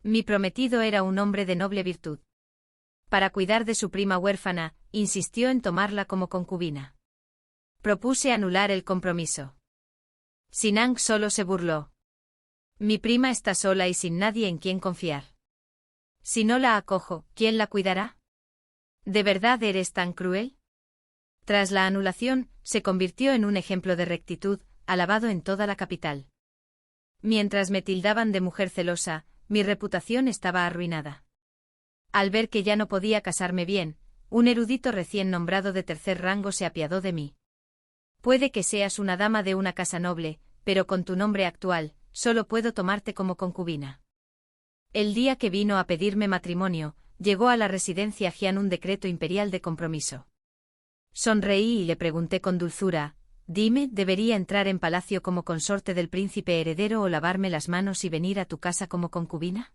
Mi prometido era un hombre de noble virtud. Para cuidar de su prima huérfana, insistió en tomarla como concubina. Propuse anular el compromiso. Sinang solo se burló. Mi prima está sola y sin nadie en quien confiar. Si no la acojo, ¿quién la cuidará? ¿De verdad eres tan cruel? Tras la anulación, se convirtió en un ejemplo de rectitud, alabado en toda la capital. Mientras me tildaban de mujer celosa, mi reputación estaba arruinada. Al ver que ya no podía casarme bien, un erudito recién nombrado de tercer rango se apiadó de mí. Puede que seas una dama de una casa noble, pero con tu nombre actual, solo puedo tomarte como concubina. El día que vino a pedirme matrimonio, llegó a la residencia Jian un decreto imperial de compromiso. Sonreí y le pregunté con dulzura, dime, ¿debería entrar en palacio como consorte del príncipe heredero o lavarme las manos y venir a tu casa como concubina?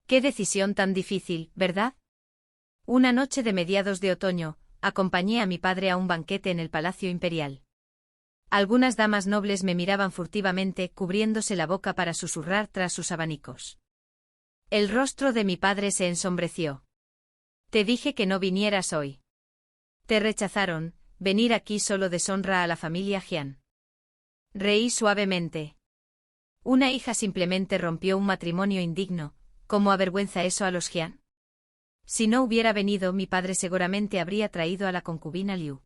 Qué decisión tan difícil, ¿verdad? Una noche de mediados de otoño, acompañé a mi padre a un banquete en el palacio imperial. Algunas damas nobles me miraban furtivamente, cubriéndose la boca para susurrar tras sus abanicos. El rostro de mi padre se ensombreció. Te dije que no vinieras hoy. Te rechazaron, venir aquí solo deshonra a la familia Jian. Reí suavemente. Una hija simplemente rompió un matrimonio indigno, ¿cómo avergüenza eso a los Jian? Si no hubiera venido, mi padre seguramente habría traído a la concubina Liu.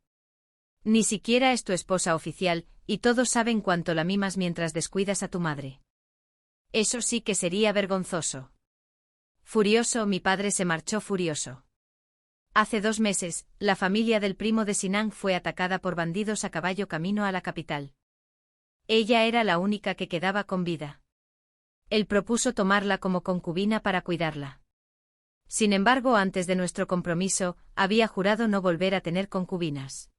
Ni siquiera es tu esposa oficial, y todos saben cuánto la mimas mientras descuidas a tu madre. Eso sí que sería vergonzoso. Furioso, mi padre se marchó furioso. Hace 2 meses, la familia del primo de Sinang fue atacada por bandidos a caballo camino a la capital. Ella era la única que quedaba con vida. Él propuso tomarla como concubina para cuidarla. Sin embargo, antes de nuestro compromiso, había jurado no volver a tener concubinas.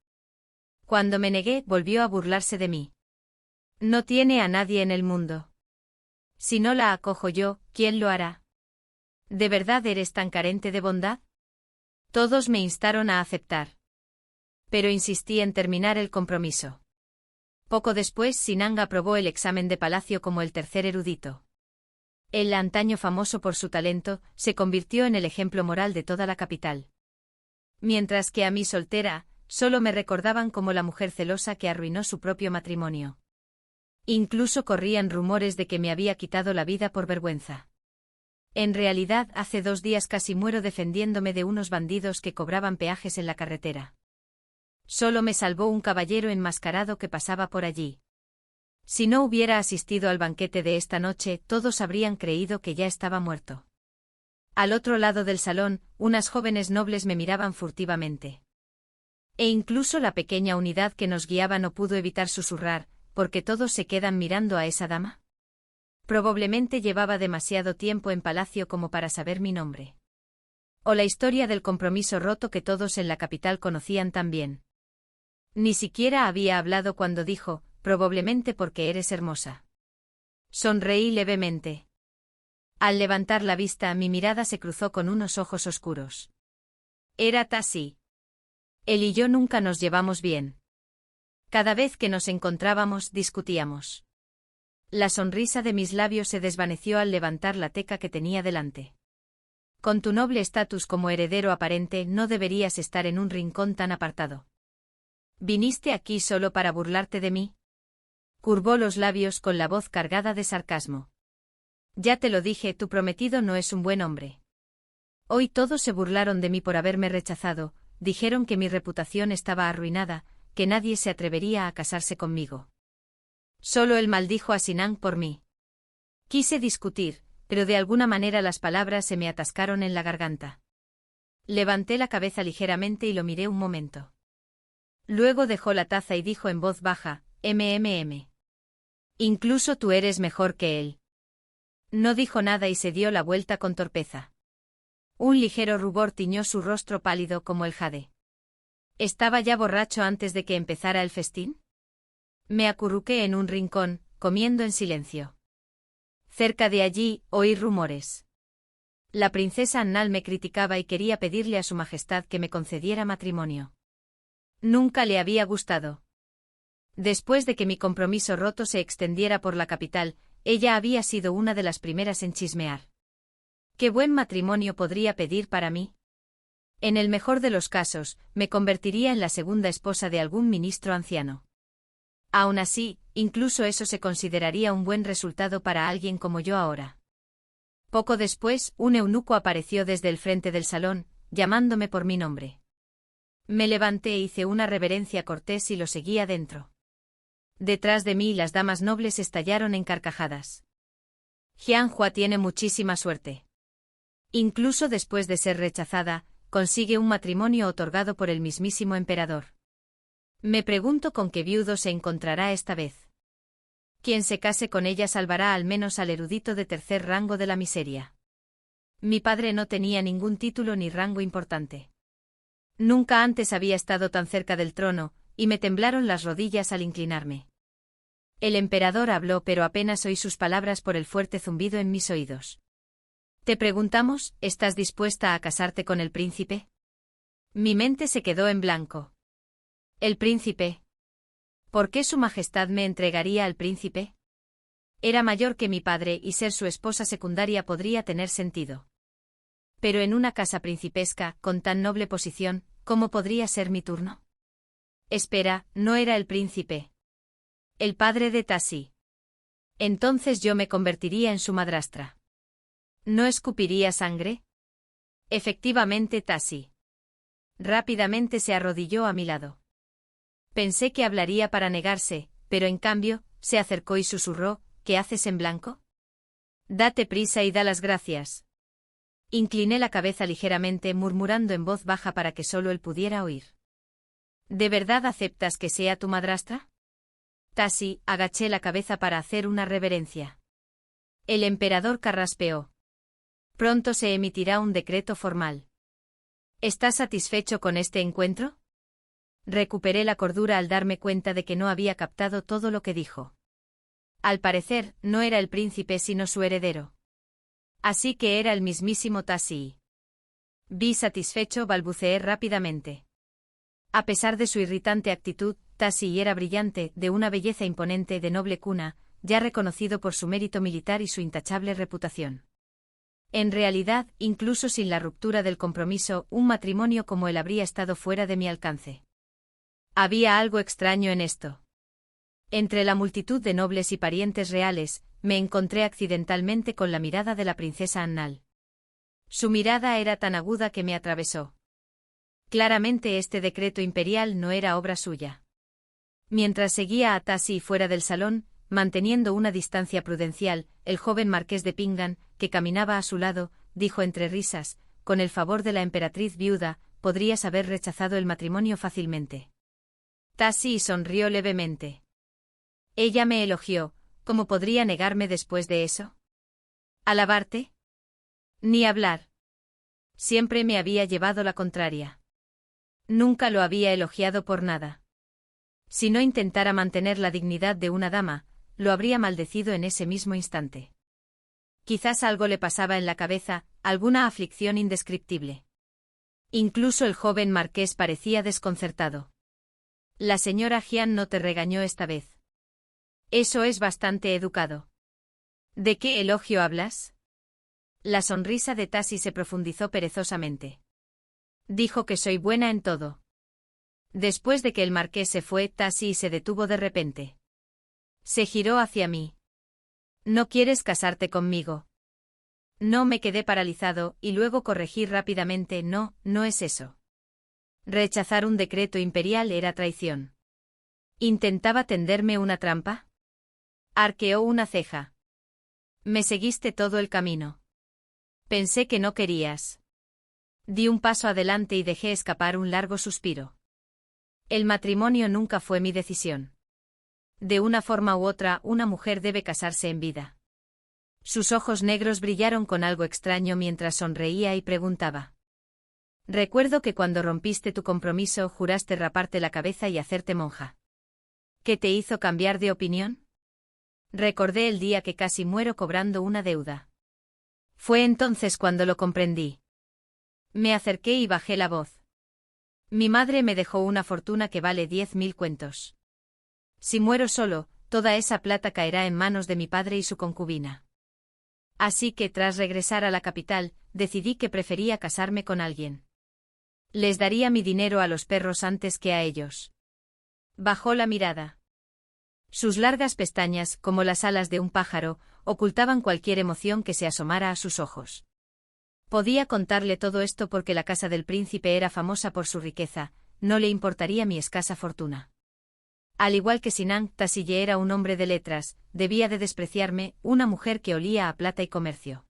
Cuando me negué, volvió a burlarse de mí. No tiene a nadie en el mundo. Si no la acojo yo, ¿quién lo hará? ¿De verdad eres tan carente de bondad? Todos me instaron a aceptar. Pero insistí en terminar el compromiso. Poco después, Sinang aprobó el examen de palacio como el tercer erudito. El antaño famoso por su talento, se convirtió en el ejemplo moral de toda la capital. Mientras que a mí soltera, solo me recordaban como la mujer celosa que arruinó su propio matrimonio. Incluso corrían rumores de que me había quitado la vida por vergüenza. En realidad, hace 2 días casi muero defendiéndome de unos bandidos que cobraban peajes en la carretera. Solo me salvó un caballero enmascarado que pasaba por allí. Si no hubiera asistido al banquete de esta noche, todos habrían creído que ya estaba muerto. Al otro lado del salón, unas jóvenes nobles me miraban furtivamente. E incluso la pequeña unidad que nos guiaba no pudo evitar susurrar, ¿por qué todos se quedan mirando a esa dama? Probablemente llevaba demasiado tiempo en palacio como para saber mi nombre. O la historia del compromiso roto que todos en la capital conocían tan bien. Ni siquiera había hablado cuando dijo, probablemente porque eres hermosa. Sonreí levemente. Al levantar la vista, mi mirada se cruzó con unos ojos oscuros. Era Tassi. Él y yo nunca nos llevamos bien. Cada vez que nos encontrábamos, discutíamos. La sonrisa de mis labios se desvaneció al levantar la teca que tenía delante. Con tu noble estatus como heredero aparente, no deberías estar en un rincón tan apartado. ¿Viniste aquí solo para burlarte de mí? Curvó los labios con la voz cargada de sarcasmo. Ya te lo dije, tu prometido no es un buen hombre. Hoy todos se burlaron de mí por haberme rechazado, dijeron que mi reputación estaba arruinada, que nadie se atrevería a casarse conmigo. Solo él maldijo a Sinang por mí. Quise discutir, pero de alguna manera las palabras se me atascaron en la garganta. Levanté la cabeza ligeramente y lo miré un momento. Luego dejó la taza y dijo en voz baja, «MMM. Incluso tú eres mejor que él». No dijo nada y se dio la vuelta con torpeza. Un ligero rubor tiñó su rostro pálido como el jade. ¿Estaba ya borracho antes de que empezara el festín? Me acurruqué en un rincón, comiendo en silencio. Cerca de allí, oí rumores. La princesa Annal me criticaba y quería pedirle a su majestad que me concediera matrimonio. Nunca le había gustado. Después de que mi compromiso roto se extendiera por la capital, ella había sido una de las primeras en chismear. ¿Qué buen matrimonio podría pedir para mí? En el mejor de los casos, me convertiría en la segunda esposa de algún ministro anciano. Aún así, incluso eso se consideraría un buen resultado para alguien como yo ahora. Poco después, un eunuco apareció desde el frente del salón, llamándome por mi nombre. Me levanté e hice una reverencia cortés y lo seguí adentro. Detrás de mí las damas nobles estallaron en carcajadas. Jianhua tiene muchísima suerte. Incluso después de ser rechazada, consigue un matrimonio otorgado por el mismísimo emperador. Me pregunto con qué viudo se encontrará esta vez. Quien se case con ella salvará al menos al erudito de tercer rango de la miseria. Mi padre no tenía ningún título ni rango importante. Nunca antes había estado tan cerca del trono, y me temblaron las rodillas al inclinarme. El emperador habló, pero apenas oí sus palabras por el fuerte zumbido en mis oídos. Te preguntamos, ¿estás dispuesta a casarte con el príncipe? Mi mente se quedó en blanco. ¿El príncipe? ¿Por qué su majestad me entregaría al príncipe? Era mayor que mi padre y ser su esposa secundaria podría tener sentido. Pero en una casa principesca, con tan noble posición, ¿cómo podría ser mi turno? Espera, no era el príncipe. El padre de Tasi. Entonces yo me convertiría en su madrastra. ¿No escupiría sangre? Efectivamente, Tasi. Rápidamente se arrodilló a mi lado. Pensé que hablaría para negarse, pero en cambio, se acercó y susurró, ¿qué haces en blanco? Date prisa y da las gracias. Incliné la cabeza ligeramente, murmurando en voz baja para que solo él pudiera oír. ¿De verdad aceptas que sea tu madrastra? Tasi, agaché la cabeza para hacer una reverencia. El emperador carraspeó. Pronto se emitirá un decreto formal. ¿Estás satisfecho con este encuentro? Recuperé la cordura al darme cuenta de que no había captado todo lo que dijo. Al parecer, no era el príncipe sino su heredero. Así que era el mismísimo Tasi. Vi satisfecho, balbuceé rápidamente. A pesar de su irritante actitud, Tasi era brillante, de una belleza imponente, de noble cuna, ya reconocido por su mérito militar y su intachable reputación. En realidad, incluso sin la ruptura del compromiso, un matrimonio como él habría estado fuera de mi alcance. Había algo extraño en esto. Entre la multitud de nobles y parientes reales, me encontré accidentalmente con la mirada de la princesa Annal. Su mirada era tan aguda que me atravesó. Claramente este decreto imperial no era obra suya. Mientras seguía a Tasi fuera del salón, manteniendo una distancia prudencial, el joven marqués de Pingan, que caminaba a su lado, dijo entre risas, con el favor de la emperatriz viuda, podrías haber rechazado el matrimonio fácilmente. Tasi sonrió levemente. Ella me elogió, ¿cómo podría negarme después de eso? ¿Alabarte? Ni hablar. Siempre me había llevado la contraria. Nunca lo había elogiado por nada. Si no intentara mantener la dignidad de una dama, lo habría maldecido en ese mismo instante. Quizás algo le pasaba en la cabeza, alguna aflicción indescriptible. Incluso el joven marqués parecía desconcertado. La señora Jian no te regañó esta vez. Eso es bastante educado. ¿De qué elogio hablas? La sonrisa de Tasi se profundizó perezosamente. Dijo que soy buena en todo. Después de que el marqués se fue, Tasi se detuvo de repente. Se giró hacia mí. ¿No quieres casarte conmigo? No, me quedé paralizado, y luego corregí rápidamente, no, no es eso. Rechazar un decreto imperial era traición. ¿Intentaba tenderme una trampa? Arqueó una ceja. Me seguiste todo el camino. Pensé que no querías. Di un paso adelante y dejé escapar un largo suspiro. El matrimonio nunca fue mi decisión. De una forma u otra, una mujer debe casarse en vida. Sus ojos negros brillaron con algo extraño mientras sonreía y preguntaba. Recuerdo que cuando rompiste tu compromiso juraste raparte la cabeza y hacerte monja. ¿Qué te hizo cambiar de opinión? Recordé el día que casi muero cobrando una deuda. Fue entonces cuando lo comprendí. Me acerqué y bajé la voz. Mi madre me dejó una fortuna que vale 10.000 cuentos. Si muero solo, toda esa plata caerá en manos de mi padre y su concubina. Así que tras regresar a la capital, decidí que prefería casarme con alguien. Les daría mi dinero a los perros antes que a ellos. Bajó la mirada. Sus largas pestañas, como las alas de un pájaro, ocultaban cualquier emoción que se asomara a sus ojos. Podía contarle todo esto porque la casa del príncipe era famosa por su riqueza, no le importaría mi escasa fortuna. Al igual que Sinan, Tasille era un hombre de letras, debía de despreciarme, una mujer que olía a plata y comercio.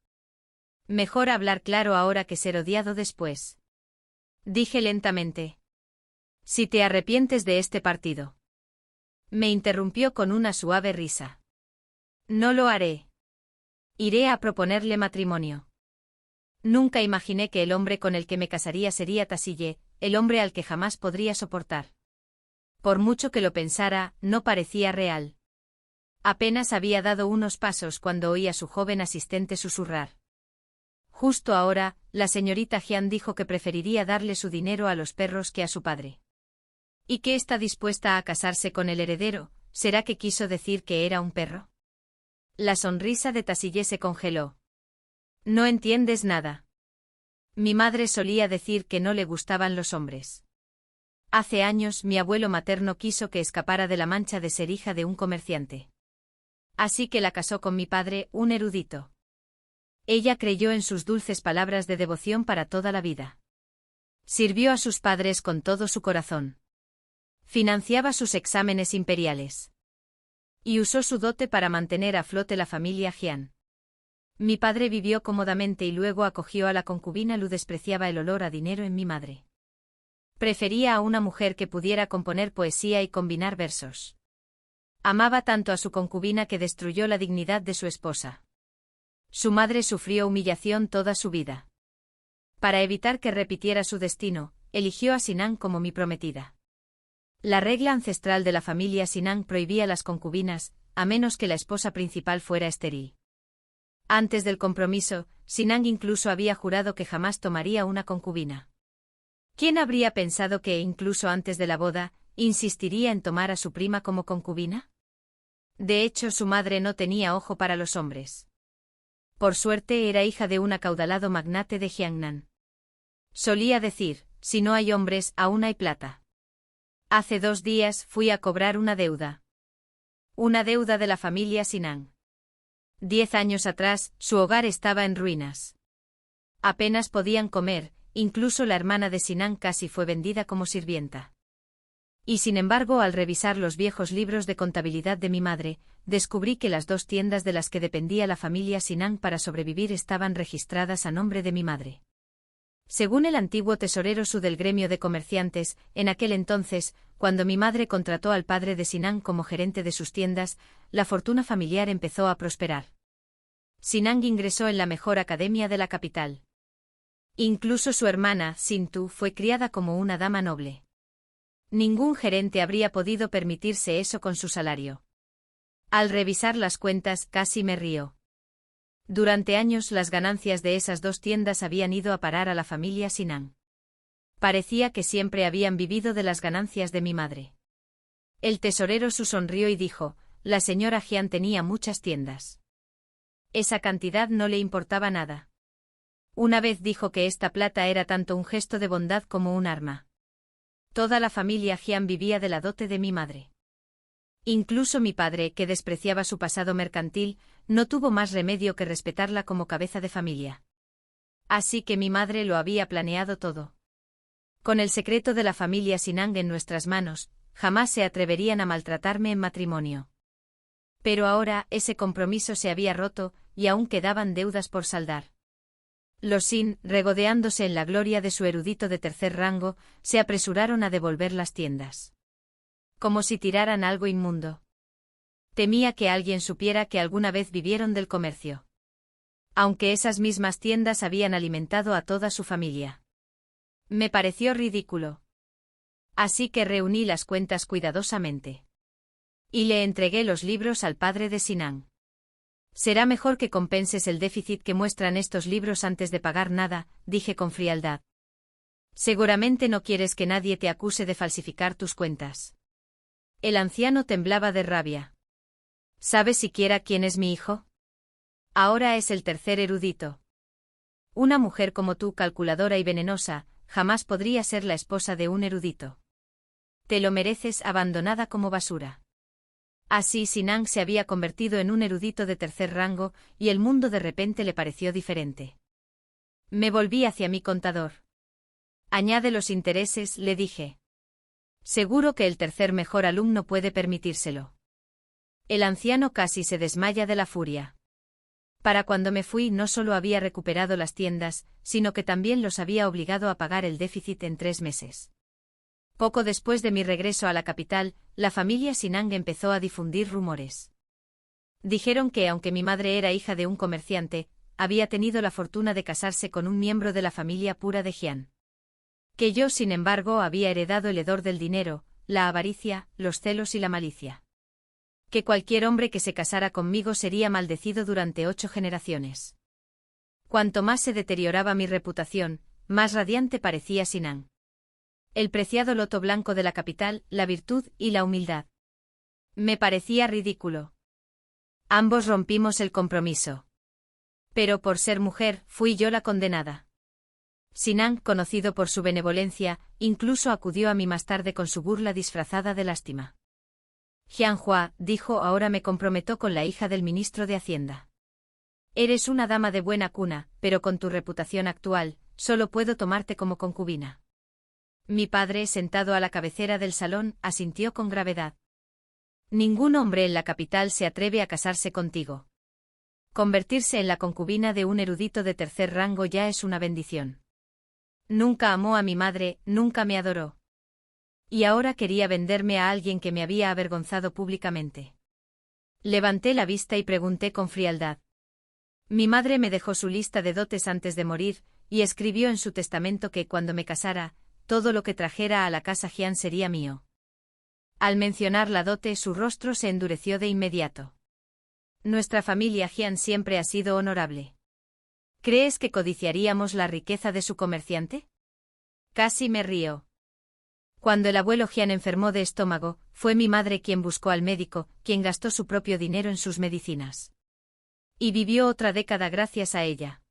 Mejor hablar claro ahora que ser odiado después. Dije lentamente. Si te arrepientes de este partido. Me interrumpió con una suave risa. No lo haré. Iré a proponerle matrimonio. Nunca imaginé que el hombre con el que me casaría sería Tasille, el hombre al que jamás podría soportar. Por mucho que lo pensara, no parecía real. Apenas había dado unos pasos cuando oí a su joven asistente susurrar. Justo ahora, la señorita Jian dijo que preferiría darle su dinero a los perros que a su padre. ¿Y que está dispuesta a casarse con el heredero? ¿Será que quiso decir que era un perro? La sonrisa de Tasille se congeló. No entiendes nada. Mi madre solía decir que no le gustaban los hombres. Hace años mi abuelo materno quiso que escapara de la mancha de ser hija de un comerciante. Así que la casó con mi padre, un erudito. Ella creyó en sus dulces palabras de devoción para toda la vida. Sirvió a sus padres con todo su corazón. Financiaba sus exámenes imperiales. Y usó su dote para mantener a flote la familia Jian. Mi padre vivió cómodamente y luego acogió a la concubina. Lu despreciaba el olor a dinero en mi madre. Prefería a una mujer que pudiera componer poesía y combinar versos. Amaba tanto a su concubina que destruyó la dignidad de su esposa. Su madre sufrió humillación toda su vida. Para evitar que repitiera su destino, eligió a Sinan como mi prometida. La regla ancestral de la familia Sinan prohibía las concubinas, a menos que la esposa principal fuera estéril. Antes del compromiso, Sinan incluso había jurado que jamás tomaría una concubina. ¿Quién habría pensado que, incluso antes de la boda, insistiría en tomar a su prima como concubina? De hecho, su madre no tenía ojo para los hombres. Por suerte era hija de un acaudalado magnate de Jiangnan. Solía decir, si no hay hombres, aún hay plata. Hace 2 días fui a cobrar una deuda. Una deuda de la familia Sinan. 10 años atrás, su hogar estaba en ruinas. Apenas podían comer, incluso la hermana de Sinan casi fue vendida como sirvienta. Y sin embargo, al revisar los viejos libros de contabilidad de mi madre, descubrí que las 2 tiendas de las que dependía la familia Sinan para sobrevivir estaban registradas a nombre de mi madre. Según el antiguo tesorero Su del gremio de comerciantes, en aquel entonces, cuando mi madre contrató al padre de Sinan como gerente de sus tiendas, la fortuna familiar empezó a prosperar. Sinan ingresó en la mejor academia de la capital. Incluso su hermana, Sintu, fue criada como una dama noble. Ningún gerente habría podido permitirse eso con su salario. Al revisar las cuentas, casi me río. Durante años las ganancias de esas 2 tiendas habían ido a parar a la familia Sinan. Parecía que siempre habían vivido de las ganancias de mi madre. El tesorero Su sonrió y dijo, la señora Jian tenía muchas tiendas. Esa cantidad no le importaba nada. Una vez dijo que esta plata era tanto un gesto de bondad como un arma. Toda la familia Jian vivía de la dote de mi madre. Incluso mi padre, que despreciaba su pasado mercantil, no tuvo más remedio que respetarla como cabeza de familia. Así que mi madre lo había planeado todo. Con el secreto de la familia Sinan en nuestras manos, jamás se atreverían a maltratarme en matrimonio. Pero ahora ese compromiso se había roto, y aún quedaban deudas por saldar. Los Sin, regodeándose en la gloria de su erudito de 3er rango, se apresuraron a devolver las tiendas. Como si tiraran algo inmundo. Temía que alguien supiera que alguna vez vivieron del comercio. Aunque esas mismas tiendas habían alimentado a toda su familia. Me pareció ridículo. Así que reuní las cuentas cuidadosamente. Y le entregué los libros al padre de Sinan. Será mejor que compenses el déficit que muestran estos libros antes de pagar nada, dije con frialdad. Seguramente no quieres que nadie te acuse de falsificar tus cuentas. El anciano temblaba de rabia. ¿Sabes siquiera quién es mi hijo? Ahora es el tercer erudito. Una mujer como tú, calculadora y venenosa, jamás podría ser la esposa de un erudito. Te lo mereces, abandonada como basura. Así Sinang se había convertido en un erudito de tercer rango, y el mundo de repente le pareció diferente. Me volví hacia mi contador. Añade los intereses, le dije. Seguro que el tercer mejor alumno puede permitírselo. El anciano casi se desmaya de la furia. Para cuando me fui no solo había recuperado las tiendas, sino que también los había obligado a pagar el déficit en 3 meses. Poco después de mi regreso a la capital, la familia Sinang empezó a difundir rumores. Dijeron que aunque mi madre era hija de un comerciante, había tenido la fortuna de casarse con un miembro de la familia pura de Jian. Que yo, sin embargo, había heredado el hedor del dinero, la avaricia, los celos y la malicia. Que cualquier hombre que se casara conmigo sería maldecido durante 8 generaciones. Cuanto más se deterioraba mi reputación, más radiante parecía Sinang. El preciado loto blanco de la capital, la virtud y la humildad. Me parecía ridículo. Ambos rompimos el compromiso. Pero por ser mujer, fui yo la condenada. Sinang, conocido por su benevolencia, incluso acudió a mí más tarde con su burla disfrazada de lástima. Jianhua, dijo, ahora me comprometo con la hija del ministro de Hacienda. Eres una dama de buena cuna, pero con tu reputación actual, solo puedo tomarte como concubina. Mi padre, sentado a la cabecera del salón, asintió con gravedad. Ningún hombre en la capital se atreve a casarse contigo. Convertirse en la concubina de un erudito de tercer rango ya es una bendición. Nunca amó a mi madre, nunca me adoró. Y ahora quería venderme a alguien que me había avergonzado públicamente. Levanté la vista y pregunté con frialdad. Mi madre me dejó su lista de dotes antes de morir, y escribió en su testamento que cuando me casara, todo lo que trajera a la casa Jian sería mío. Al mencionar la dote, su rostro se endureció de inmediato. Nuestra familia Jian siempre ha sido honorable. ¿Crees que codiciaríamos la riqueza de su comerciante? Casi me río. Cuando el abuelo Jian enfermó de estómago, fue mi madre quien buscó al médico, quien gastó su propio dinero en sus medicinas. Y vivió otra década gracias a ella.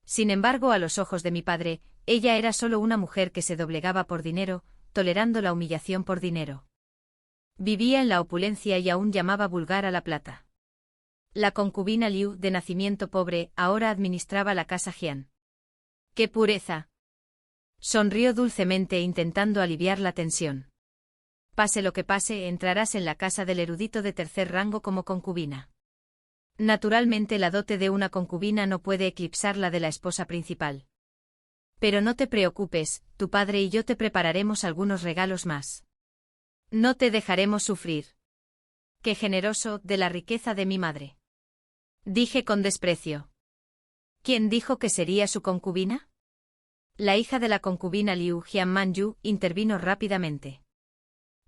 Sin embargo, a los ojos de mi padre, ella era solo una mujer que se doblegaba por dinero, tolerando la humillación por dinero. Vivía en la opulencia y aún llamaba vulgar a la plata. La concubina Liu, de nacimiento pobre, ahora administraba la casa Jian. ¡Qué pureza! Sonrió dulcemente intentando aliviar la tensión. Pase lo que pase, entrarás en la casa del erudito de tercer rango como concubina. Naturalmente la dote de una concubina no puede eclipsar la de la esposa principal. Pero no te preocupes, tu padre y yo te prepararemos algunos regalos más. No te dejaremos sufrir. Qué generoso, de la riqueza de mi madre. Dije con desprecio. ¿Quién dijo que sería su concubina? La hija de la concubina Liu, Jian Manyu, intervino rápidamente.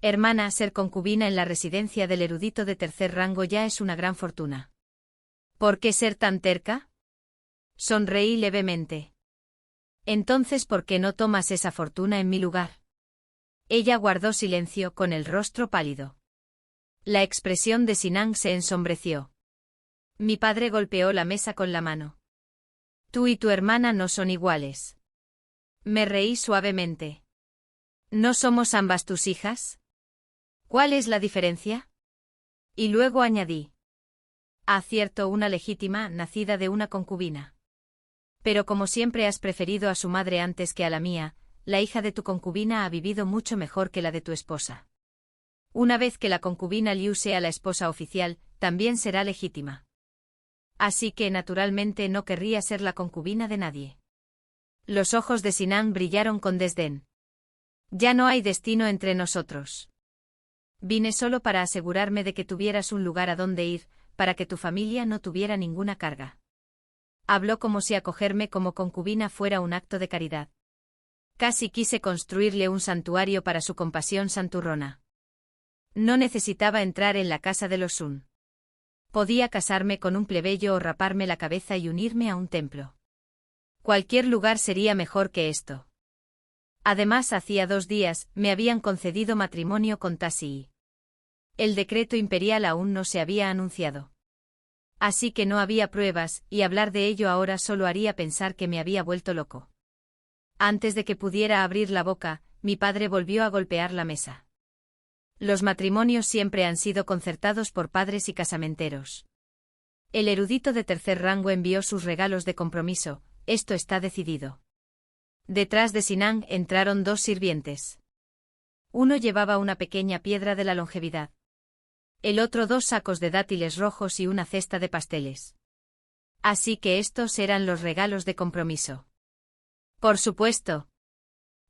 Hermana, ser concubina en la residencia del erudito de tercer rango ya es una gran fortuna. ¿Por qué ser tan terca? Sonreí levemente. Entonces, ¿por qué no tomas esa fortuna en mi lugar? Ella guardó silencio, con el rostro pálido. La expresión de Sinang se ensombreció. Mi padre golpeó la mesa con la mano. Tú y tu hermana no son iguales. Me reí suavemente. ¿No somos ambas tus hijas? ¿Cuál es la diferencia? Y luego añadí. Cierto, una legítima, nacida de una concubina. Pero como siempre has preferido a su madre antes que a la mía, la hija de tu concubina ha vivido mucho mejor que la de tu esposa. Una vez que la concubina Liu sea la esposa oficial, también será legítima. Así que naturalmente no querría ser la concubina de nadie. Los ojos de Sinang brillaron con desdén. Ya no hay destino entre nosotros. Vine solo para asegurarme de que tuvieras un lugar a donde ir, para que tu familia no tuviera ninguna carga. Habló como si acogerme como concubina fuera un acto de caridad. Casi quise construirle un santuario para su compasión santurrona. No necesitaba entrar en la casa de los Sun. Podía casarme con un plebeyo o raparme la cabeza y unirme a un templo. Cualquier lugar sería mejor que esto. Además, hacía 2 días, me habían concedido matrimonio con Tasii. El decreto imperial aún no se había anunciado. Así que no había pruebas, y hablar de ello ahora solo haría pensar que me había vuelto loco. Antes de que pudiera abrir la boca, mi padre volvió a golpear la mesa. Los matrimonios siempre han sido concertados por padres y casamenteros. El erudito de tercer rango envió sus regalos de compromiso, esto está decidido. Detrás de Sinan entraron 2 sirvientes. Uno llevaba una pequeña piedra de la longevidad. El otro 2 sacos de dátiles rojos y una cesta de pasteles. Así que estos eran los regalos de compromiso. Por supuesto.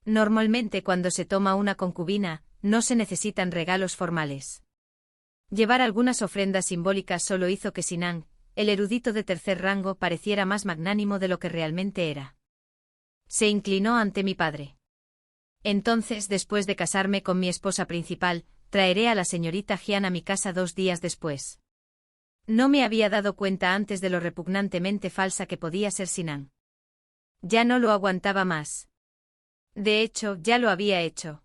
Normalmente cuando se toma una concubina, no se necesitan regalos formales. Llevar algunas ofrendas simbólicas solo hizo que Sinan, el erudito de tercer rango, pareciera más magnánimo de lo que realmente era. Se inclinó ante mi padre. Entonces, después de casarme con mi esposa principal, traeré a la señorita Jian a mi casa 2 días después. No me había dado cuenta antes de lo repugnantemente falsa que podía ser Sinan. Ya no lo aguantaba más. De hecho, ya lo había hecho.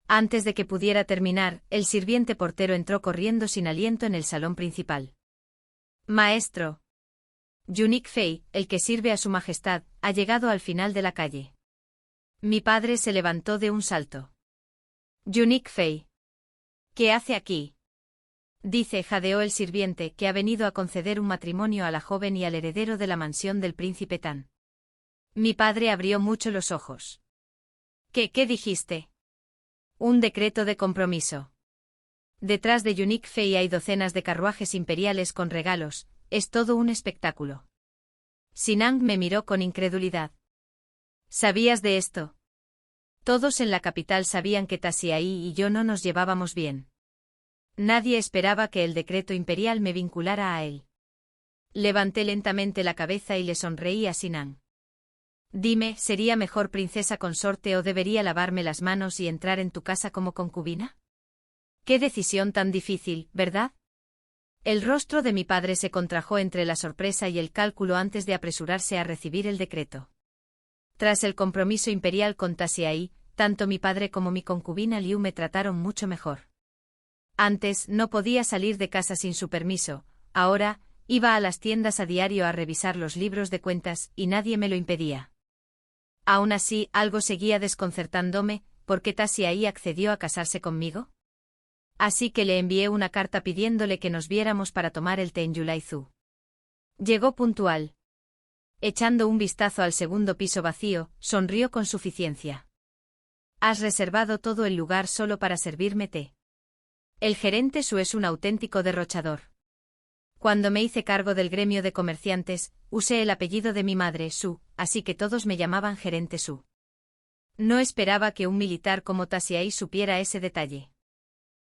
Antes de que pudiera terminar, el sirviente portero entró corriendo sin aliento en el salón principal. Maestro. Yunik Fei, el que sirve a su majestad, ha llegado al final de la calle. Mi padre se levantó de un salto. Yunik Fei. ¿Qué hace aquí? Dice, jadeó el sirviente, que ha venido a conceder un matrimonio a la joven y al heredero de la mansión del príncipe Tan. Mi padre abrió mucho los ojos. ¿Qué dijiste? Un decreto de compromiso. Detrás de Yunik Fei hay docenas de carruajes imperiales con regalos, es todo un espectáculo. Sinan me miró con incredulidad. ¿Sabías de esto? Todos en la capital sabían que Tasiai y yo no nos llevábamos bien. Nadie esperaba que el decreto imperial me vinculara a él. Levanté lentamente la cabeza y le sonreí a Sinan. Dime, ¿sería mejor princesa consorte o debería lavarme las manos y entrar en tu casa como concubina? Qué decisión tan difícil, ¿verdad? El rostro de mi padre se contrajo entre la sorpresa y el cálculo antes de apresurarse a recibir el decreto. Tras el compromiso imperial con Tasiai, tanto mi padre como mi concubina Liu me trataron mucho mejor. Antes no podía salir de casa sin su permiso, ahora iba a las tiendas a diario a revisar los libros de cuentas y nadie me lo impedía. Aún así, algo seguía desconcertándome, ¿por qué Tasiai accedió a casarse conmigo? Así que le envié una carta pidiéndole que nos viéramos para tomar el té en Yulaizu. Llegó puntual. Echando un vistazo al segundo piso vacío, sonrió con suficiencia. ¿Has reservado todo el lugar solo para servirme té? El gerente Su es un auténtico derrochador. Cuando me hice cargo del gremio de comerciantes, usé el apellido de mi madre, Su, así que todos me llamaban gerente Su. No esperaba que un militar como Tasiai supiera ese detalle.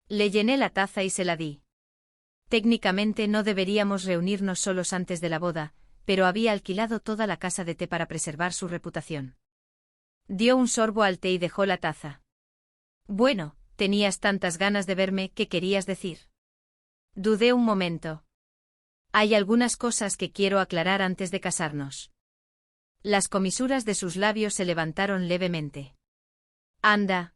Le llené la taza y se la di. Técnicamente no deberíamos reunirnos solos antes de la boda, pero había alquilado toda la casa de té para preservar su reputación. Dio un sorbo al té y dejó la taza. Bueno, tenías tantas ganas de verme, ¿qué querías decir? Dudé un momento. Hay algunas cosas que quiero aclarar antes de casarnos. Las comisuras de sus labios se levantaron levemente. Anda.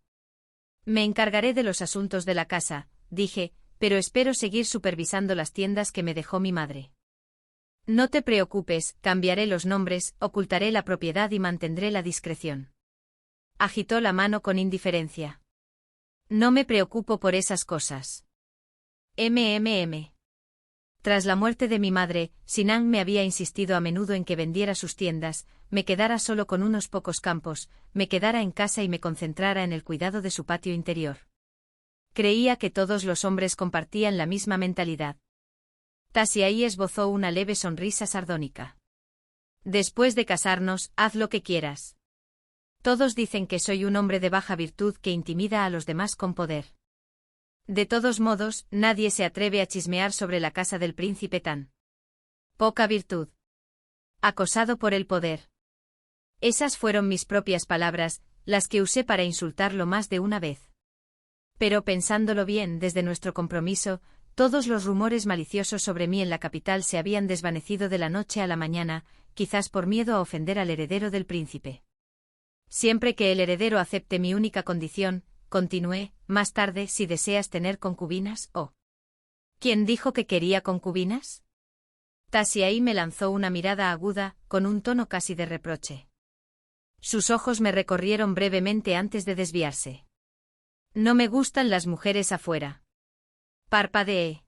Me encargaré de los asuntos de la casa, dije, pero espero seguir supervisando las tiendas que me dejó mi madre. No te preocupes, cambiaré los nombres, ocultaré la propiedad y mantendré la discreción. Agitó la mano con indiferencia. No me preocupo por esas cosas. Tras la muerte de mi madre, Sinan me había insistido a menudo en que vendiera sus tiendas, me quedara solo con unos pocos campos, me quedara en casa y me concentrara en el cuidado de su patio interior. Creía que todos los hombres compartían la misma mentalidad. Tasiai esbozó una leve sonrisa sardónica. Después de casarnos, haz lo que quieras. Todos dicen que soy un hombre de baja virtud que intimida a los demás con poder. De todos modos, nadie se atreve a chismear sobre la casa del príncipe Tan. Poca virtud. Acosado por el poder. Esas fueron mis propias palabras, las que usé para insultarlo más de una vez. Pero pensándolo bien, desde nuestro compromiso, todos los rumores maliciosos sobre mí en la capital se habían desvanecido de la noche a la mañana, quizás por miedo a ofender al heredero del príncipe. Siempre que el heredero acepte mi única condición, continué, más tarde, si deseas tener concubinas, ¿Quién dijo que quería concubinas? Tasiai me lanzó una mirada aguda, con un tono casi de reproche. Sus ojos me recorrieron brevemente antes de desviarse. No me gustan las mujeres afuera. Parpadeé.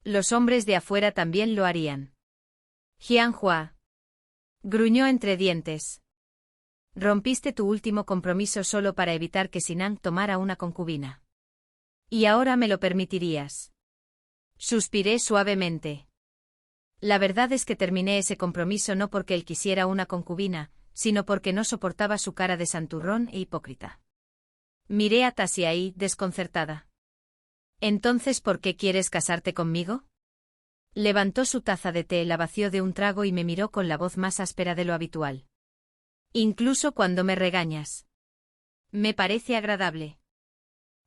Los hombres de afuera también lo harían. Jianhua. Gruñó entre dientes. Rompiste tu último compromiso solo para evitar que Sinang tomara una concubina. Y ahora me lo permitirías. Suspiré suavemente. La verdad es que terminé ese compromiso no porque él quisiera una concubina, sino porque no soportaba su cara de santurrón e hipócrita. Miré a Tasiai, desconcertada. ¿Entonces por qué quieres casarte conmigo? Levantó su taza de té, la vació de un trago y me miró con la voz más áspera de lo habitual. Incluso cuando me regañas. Me parece agradable.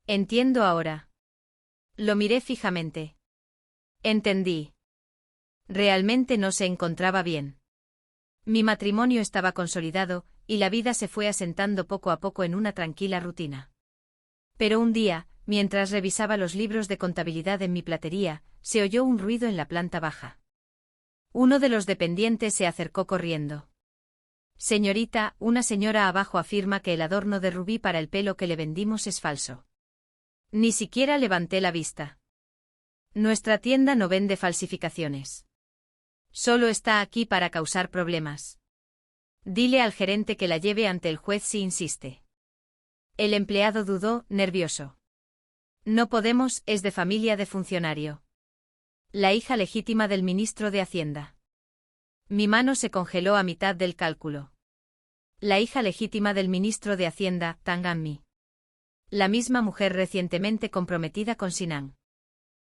Entiendo ahora. Lo miré fijamente. Entendí. Realmente no se encontraba bien. Mi matrimonio estaba consolidado, y la vida se fue asentando poco a poco en una tranquila rutina. Pero un día, mientras revisaba los libros de contabilidad en mi platería, se oyó un ruido en la planta baja. Uno de los dependientes se acercó corriendo. Señorita, una señora abajo afirma que el adorno de rubí para el pelo que le vendimos es falso. Ni siquiera levanté la vista. Nuestra tienda no vende falsificaciones. Solo está aquí para causar problemas. Dile al gerente que la lleve ante el juez si insiste. El empleado dudó, nervioso. No podemos, es de familia de funcionario. La hija legítima del ministro de Hacienda. Mi mano se congeló a mitad del cálculo. La hija legítima del ministro de Hacienda, Tang Anmi. La misma mujer recientemente comprometida con Sinang.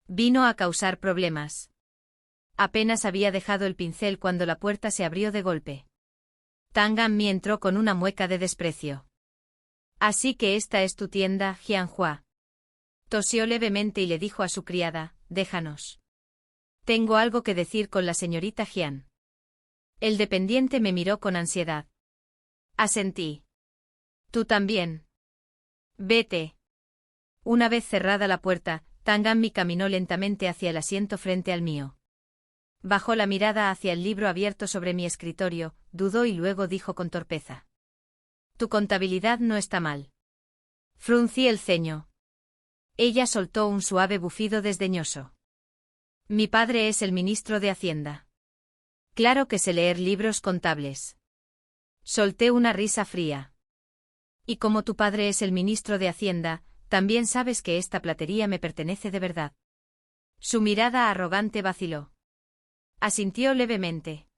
Vino a causar problemas. Apenas había dejado el pincel cuando la puerta se abrió de golpe. Tang Anmi entró con una mueca de desprecio. Así que esta es tu tienda, Jianhua. Tosió levemente y le dijo a su criada, déjanos. Tengo algo que decir con la señorita Jian. El dependiente me miró con ansiedad. Asentí. Tú también. Vete. Una vez cerrada la puerta, Tang Anmi caminó lentamente hacia el asiento frente al mío. Bajó la mirada hacia el libro abierto sobre mi escritorio, dudó y luego dijo con torpeza. Tu contabilidad no está mal. Fruncí el ceño. Ella soltó un suave bufido desdeñoso. Mi padre es el ministro de Hacienda. Claro que sé leer libros contables. Solté una risa fría. Y como tu padre es el ministro de Hacienda, también sabes que esta platería me pertenece de verdad. Su mirada arrogante vaciló. Asintió levemente.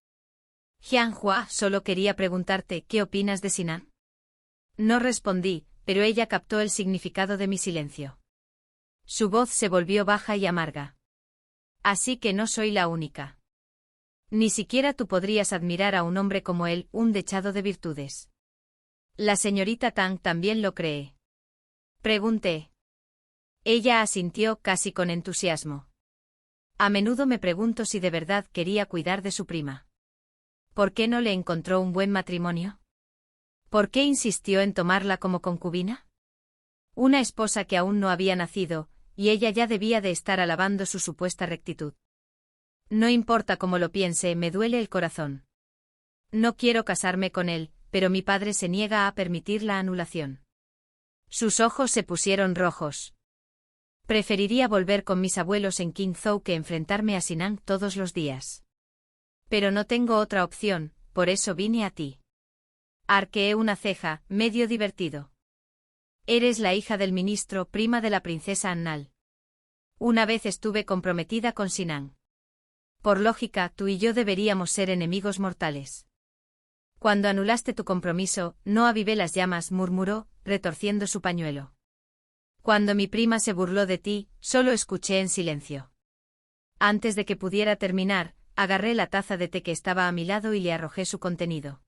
Jianhua, solo quería preguntarte, ¿qué opinas de Sinan? No respondí, pero ella captó el significado de mi silencio. Su voz se volvió baja y amarga. Así que no soy la única. Ni siquiera tú podrías admirar a un hombre como él, un dechado de virtudes. La señorita Tang también lo cree. Pregunté. Ella asintió casi con entusiasmo. A menudo me pregunto si de verdad quería cuidar de su prima. ¿Por qué no le encontró un buen matrimonio? ¿Por qué insistió en tomarla como concubina? Una esposa que aún no había nacido, y ella ya debía de estar alabando su supuesta rectitud. No importa cómo lo piense, me duele el corazón. No quiero casarme con él, pero mi padre se niega a permitir la anulación. Sus ojos se pusieron rojos. Preferiría volver con mis abuelos en Qingzhou que enfrentarme a Sinang todos los días. Pero no tengo otra opción, por eso vine a ti. Arqueé una ceja, medio divertido. Eres la hija del ministro, prima de la princesa Annal. Una vez estuve comprometida con Sinang. Por lógica, tú y yo deberíamos ser enemigos mortales. Cuando anulaste tu compromiso, no avivé las llamas, murmuró, retorciendo su pañuelo. Cuando mi prima se burló de ti, solo escuché en silencio. Antes de que pudiera terminar, agarré la taza de té que estaba a mi lado y le arrojé su contenido.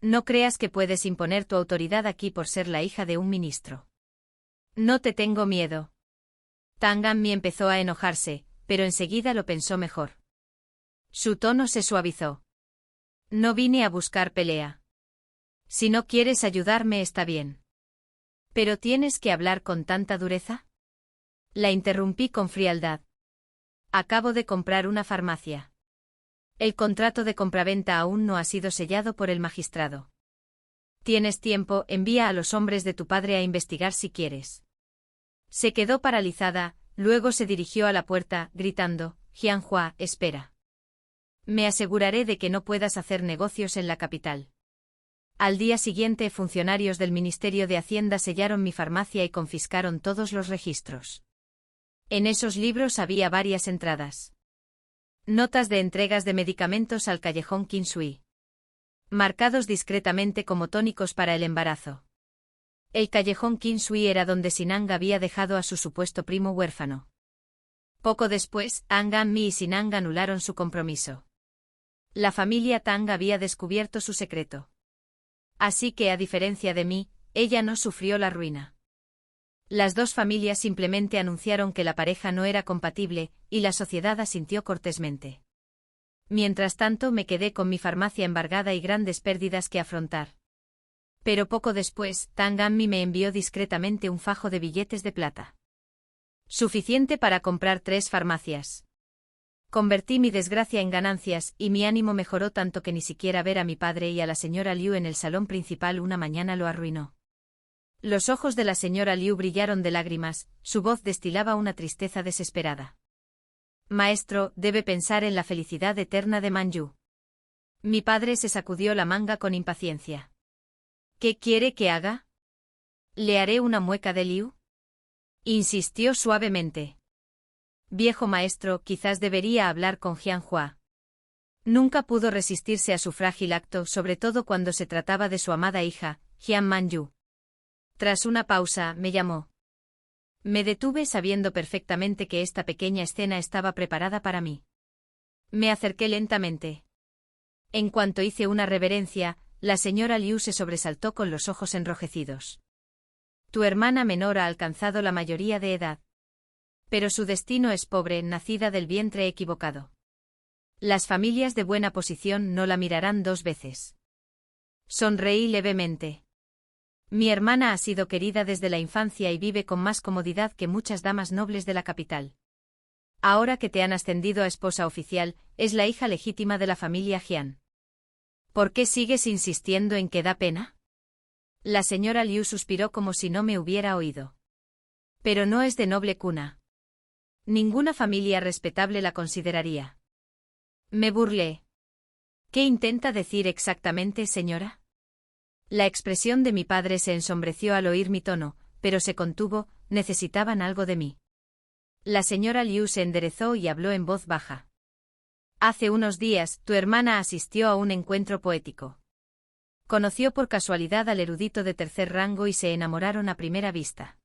No creas que puedes imponer tu autoridad aquí por ser la hija de un ministro. No te tengo miedo. Tang Anmi empezó a enojarse, pero enseguida lo pensó mejor. Su tono se suavizó. No vine a buscar pelea. Si no quieres ayudarme está bien. ¿Pero tienes que hablar con tanta dureza? La interrumpí con frialdad. Acabo de comprar una farmacia. El contrato de compraventa aún no ha sido sellado por el magistrado. Tienes tiempo, envía a los hombres de tu padre a investigar si quieres. Se quedó paralizada, luego se dirigió a la puerta, gritando, Jianhua, espera. Me aseguraré de que no puedas hacer negocios en la capital. Al día siguiente, funcionarios del Ministerio de Hacienda sellaron mi farmacia y confiscaron todos los registros. En esos libros había varias entradas. Notas de entregas de medicamentos al callejón Qinsui. Marcados discretamente como tónicos para el embarazo. El callejón Qinsui era donde Sinang había dejado a su supuesto primo huérfano. Poco después, Ang An-mi y Sinang anularon su compromiso. La familia Tang había descubierto su secreto. Así que, a diferencia de mí, ella no sufrió la ruina. Las dos familias simplemente anunciaron que la pareja no era compatible, y la sociedad asintió cortésmente. Mientras tanto, me quedé con mi farmacia embargada y grandes pérdidas que afrontar. Pero poco después, Tang An-mi me envió discretamente un fajo de billetes de plata. Suficiente para comprar 3 farmacias. Convertí mi desgracia en ganancias, y mi ánimo mejoró tanto que ni siquiera ver a mi padre y a la señora Liu en el salón principal una mañana lo arruinó. Los ojos de la señora Liu brillaron de lágrimas, su voz destilaba una tristeza desesperada. Maestro, debe pensar en la felicidad eterna de Manju. Mi padre se sacudió la manga con impaciencia. ¿Qué quiere que haga? ¿Le haré una mueca de Liu? Insistió suavemente. Viejo maestro, quizás debería hablar con Jianhua. Nunca pudo resistirse a su frágil acto, sobre todo cuando se trataba de su amada hija, Jian Manju. Tras una pausa, me llamó. Me detuve sabiendo perfectamente que esta pequeña escena estaba preparada para mí. Me acerqué lentamente. En cuanto hice una reverencia, la señora Liu se sobresaltó con los ojos enrojecidos. Tu hermana menor ha alcanzado la mayoría de edad. Pero su destino es pobre, nacida del vientre equivocado. Las familias de buena posición no la mirarán 2 veces. Sonreí levemente. Mi hermana ha sido querida desde la infancia y vive con más comodidad que muchas damas nobles de la capital. Ahora que te han ascendido a esposa oficial, es la hija legítima de la familia Jian. ¿Por qué sigues insistiendo en que da pena? La señora Liu suspiró como si no me hubiera oído. Pero no es de noble cuna. Ninguna familia respetable la consideraría. Me burlé. ¿Qué intenta decir exactamente, señora? La expresión de mi padre se ensombreció al oír mi tono, pero se contuvo, necesitaban algo de mí. La señora Liu se enderezó y habló en voz baja. Hace unos días, tu hermana asistió a un encuentro poético. Conoció por casualidad al erudito de 3er rango y se enamoraron a primera vista.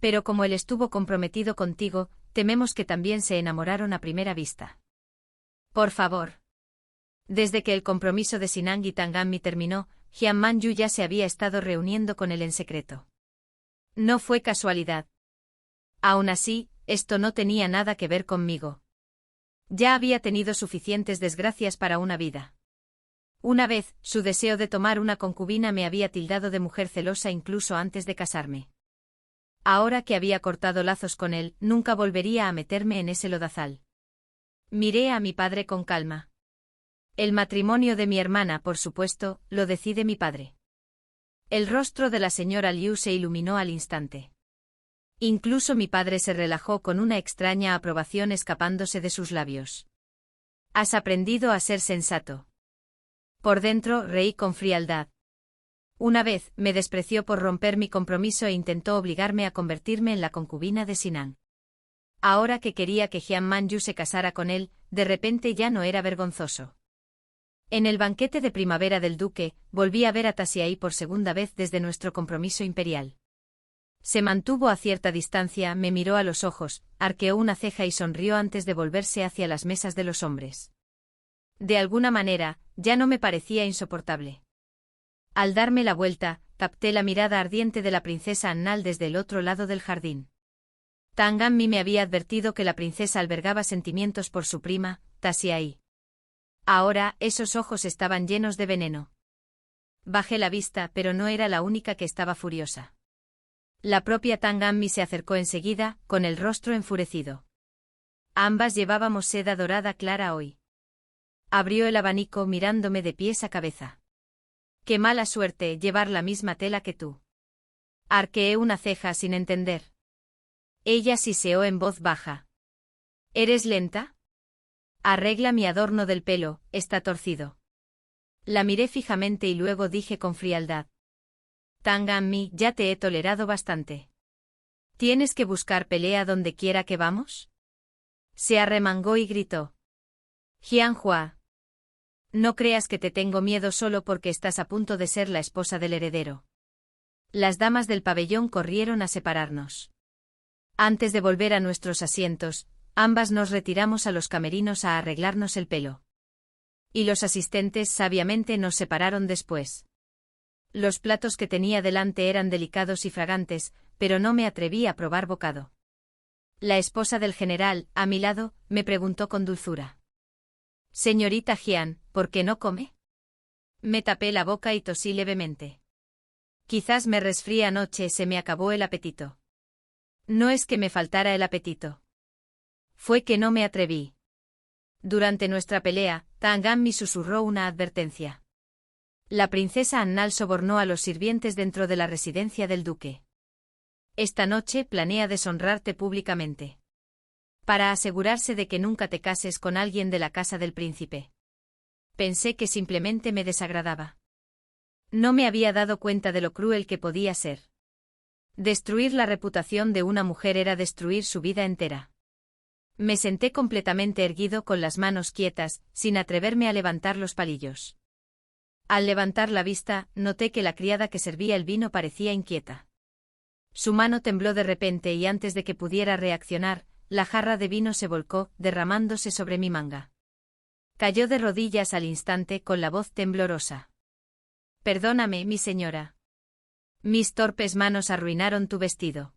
Pero como él estuvo comprometido contigo, tememos que también se enamoraron a primera vista. Por favor. Desde que el compromiso de Sinang y Tang An-mi terminó, Jian Manju ya se había estado reuniendo con él en secreto. No fue casualidad. Aún así, esto no tenía nada que ver conmigo. Ya había tenido suficientes desgracias para una vida. Una vez, su deseo de tomar una concubina me había tildado de mujer celosa incluso antes de casarme. Ahora que había cortado lazos con él, nunca volvería a meterme en ese lodazal. Miré a mi padre con calma. El matrimonio de mi hermana, por supuesto, lo decide mi padre. El rostro de la señora Liu se iluminó al instante. Incluso mi padre se relajó con una extraña aprobación escapándose de sus labios. Has aprendido a ser sensato. Por dentro reí con frialdad. Una vez, me despreció por romper mi compromiso e intentó obligarme a convertirme en la concubina de Sinang. Ahora que quería que Jian Manju se casara con él, de repente ya no era vergonzoso. En el banquete de primavera del duque, volví a ver a Tasiai por segunda vez desde nuestro compromiso imperial. Se mantuvo a cierta distancia, me miró a los ojos, arqueó una ceja y sonrió antes de volverse hacia las mesas de los hombres. De alguna manera, ya no me parecía insoportable. Al darme la vuelta, capté la mirada ardiente de la princesa Annal desde el otro lado del jardín. Tang An-mi me había advertido que la princesa albergaba sentimientos por su prima, Tasiai. Ahora, esos ojos estaban llenos de veneno. Bajé la vista, pero no era la única que estaba furiosa. La propia Tang An-mi se acercó enseguida, con el rostro enfurecido. Ambas llevábamos seda dorada clara hoy. Abrió el abanico mirándome de pies a cabeza. Qué mala suerte llevar la misma tela que tú. Arqueé una ceja sin entender. Ella siseó en voz baja. ¿Eres lenta? Arregla mi adorno del pelo, está torcido. La miré fijamente y luego dije con frialdad. Tang-An-Mi, ya te he tolerado bastante. ¿Tienes que buscar pelea donde quiera que vamos? Se arremangó y gritó. Jianhua. No creas que te tengo miedo solo porque estás a punto de ser la esposa del heredero. Las damas del pabellón corrieron a separarnos. Antes de volver a nuestros asientos, ambas nos retiramos a los camerinos a arreglarnos el pelo. Y los asistentes sabiamente nos separaron después. Los platos que tenía delante eran delicados y fragantes, pero no me atreví a probar bocado. La esposa del general, a mi lado, me preguntó con dulzura. Señorita Jian, ¿por qué no come? Me tapé la boca y tosí levemente. Quizás me resfrié anoche, se me acabó el apetito. No es que me faltara el apetito. Fue que no me atreví. Durante nuestra pelea, Tang-An-Mi susurró una advertencia. La princesa Annal sobornó a los sirvientes dentro de la residencia del duque. Esta noche planea deshonrarte públicamente. Para asegurarse de que nunca te cases con alguien de la casa del príncipe. Pensé que simplemente me desagradaba. No me había dado cuenta de lo cruel que podía ser. Destruir la reputación de una mujer era destruir su vida entera. Me senté completamente erguido con las manos quietas, sin atreverme a levantar los palillos. Al levantar la vista, noté que la criada que servía el vino parecía inquieta. Su mano tembló de repente y antes de que pudiera reaccionar, la jarra de vino se volcó, derramándose sobre mi manga. Cayó de rodillas al instante con la voz temblorosa. Perdóname, mi señora. Mis torpes manos arruinaron tu vestido.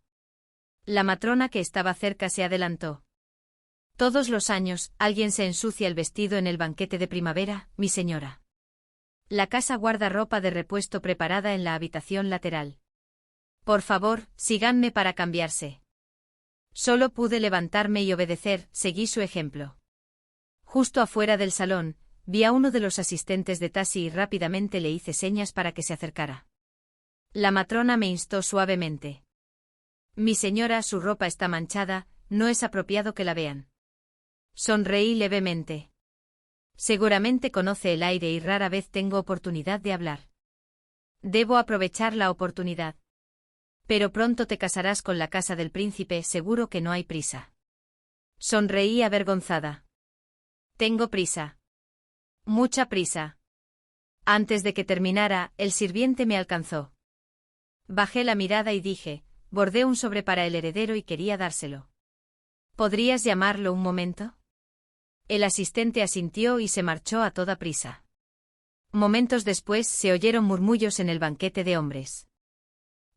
La matrona que estaba cerca se adelantó. Todos los años, alguien se ensucia el vestido en el banquete de primavera, mi señora. La casa guarda ropa de repuesto preparada en la habitación lateral. Por favor, síganme para cambiarse. Solo pude levantarme y obedecer, seguí su ejemplo. Justo afuera del salón, vi a uno de los asistentes de Tasi y rápidamente le hice señas para que se acercara. La matrona me instó suavemente. Mi señora, su ropa está manchada, no es apropiado que la vean. Sonreí levemente. Seguramente conoce el aire y rara vez tengo oportunidad de hablar. Debo aprovechar la oportunidad. Pero pronto te casarás con la casa del príncipe, seguro que no hay prisa. Sonreí avergonzada. Tengo prisa. Mucha prisa. Antes de que terminara, el sirviente me alcanzó. Bajé la mirada y dije, bordé un sobre para el heredero y quería dárselo. ¿Podrías llamarlo un momento? El asistente asintió y se marchó a toda prisa. Momentos después se oyeron murmullos en el banquete de hombres.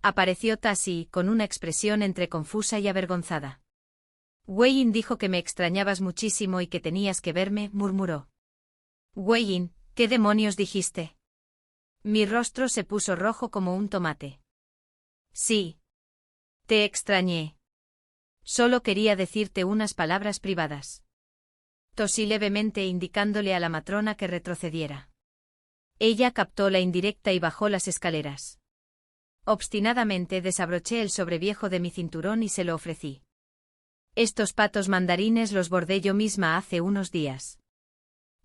Apareció Tasi, con una expresión entre confusa y avergonzada. Wei Yin dijo que me extrañabas muchísimo y que tenías que verme, murmuró. Wei Yin, ¿qué demonios dijiste? Mi rostro se puso rojo como un tomate. Sí. Te extrañé. Solo quería decirte unas palabras privadas. Tosí levemente indicándole a la matrona que retrocediera. Ella captó la indirecta y bajó las escaleras. Obstinadamente desabroché el sobreviejo de mi cinturón y se lo ofrecí. Estos patos mandarines los bordé yo misma hace unos días.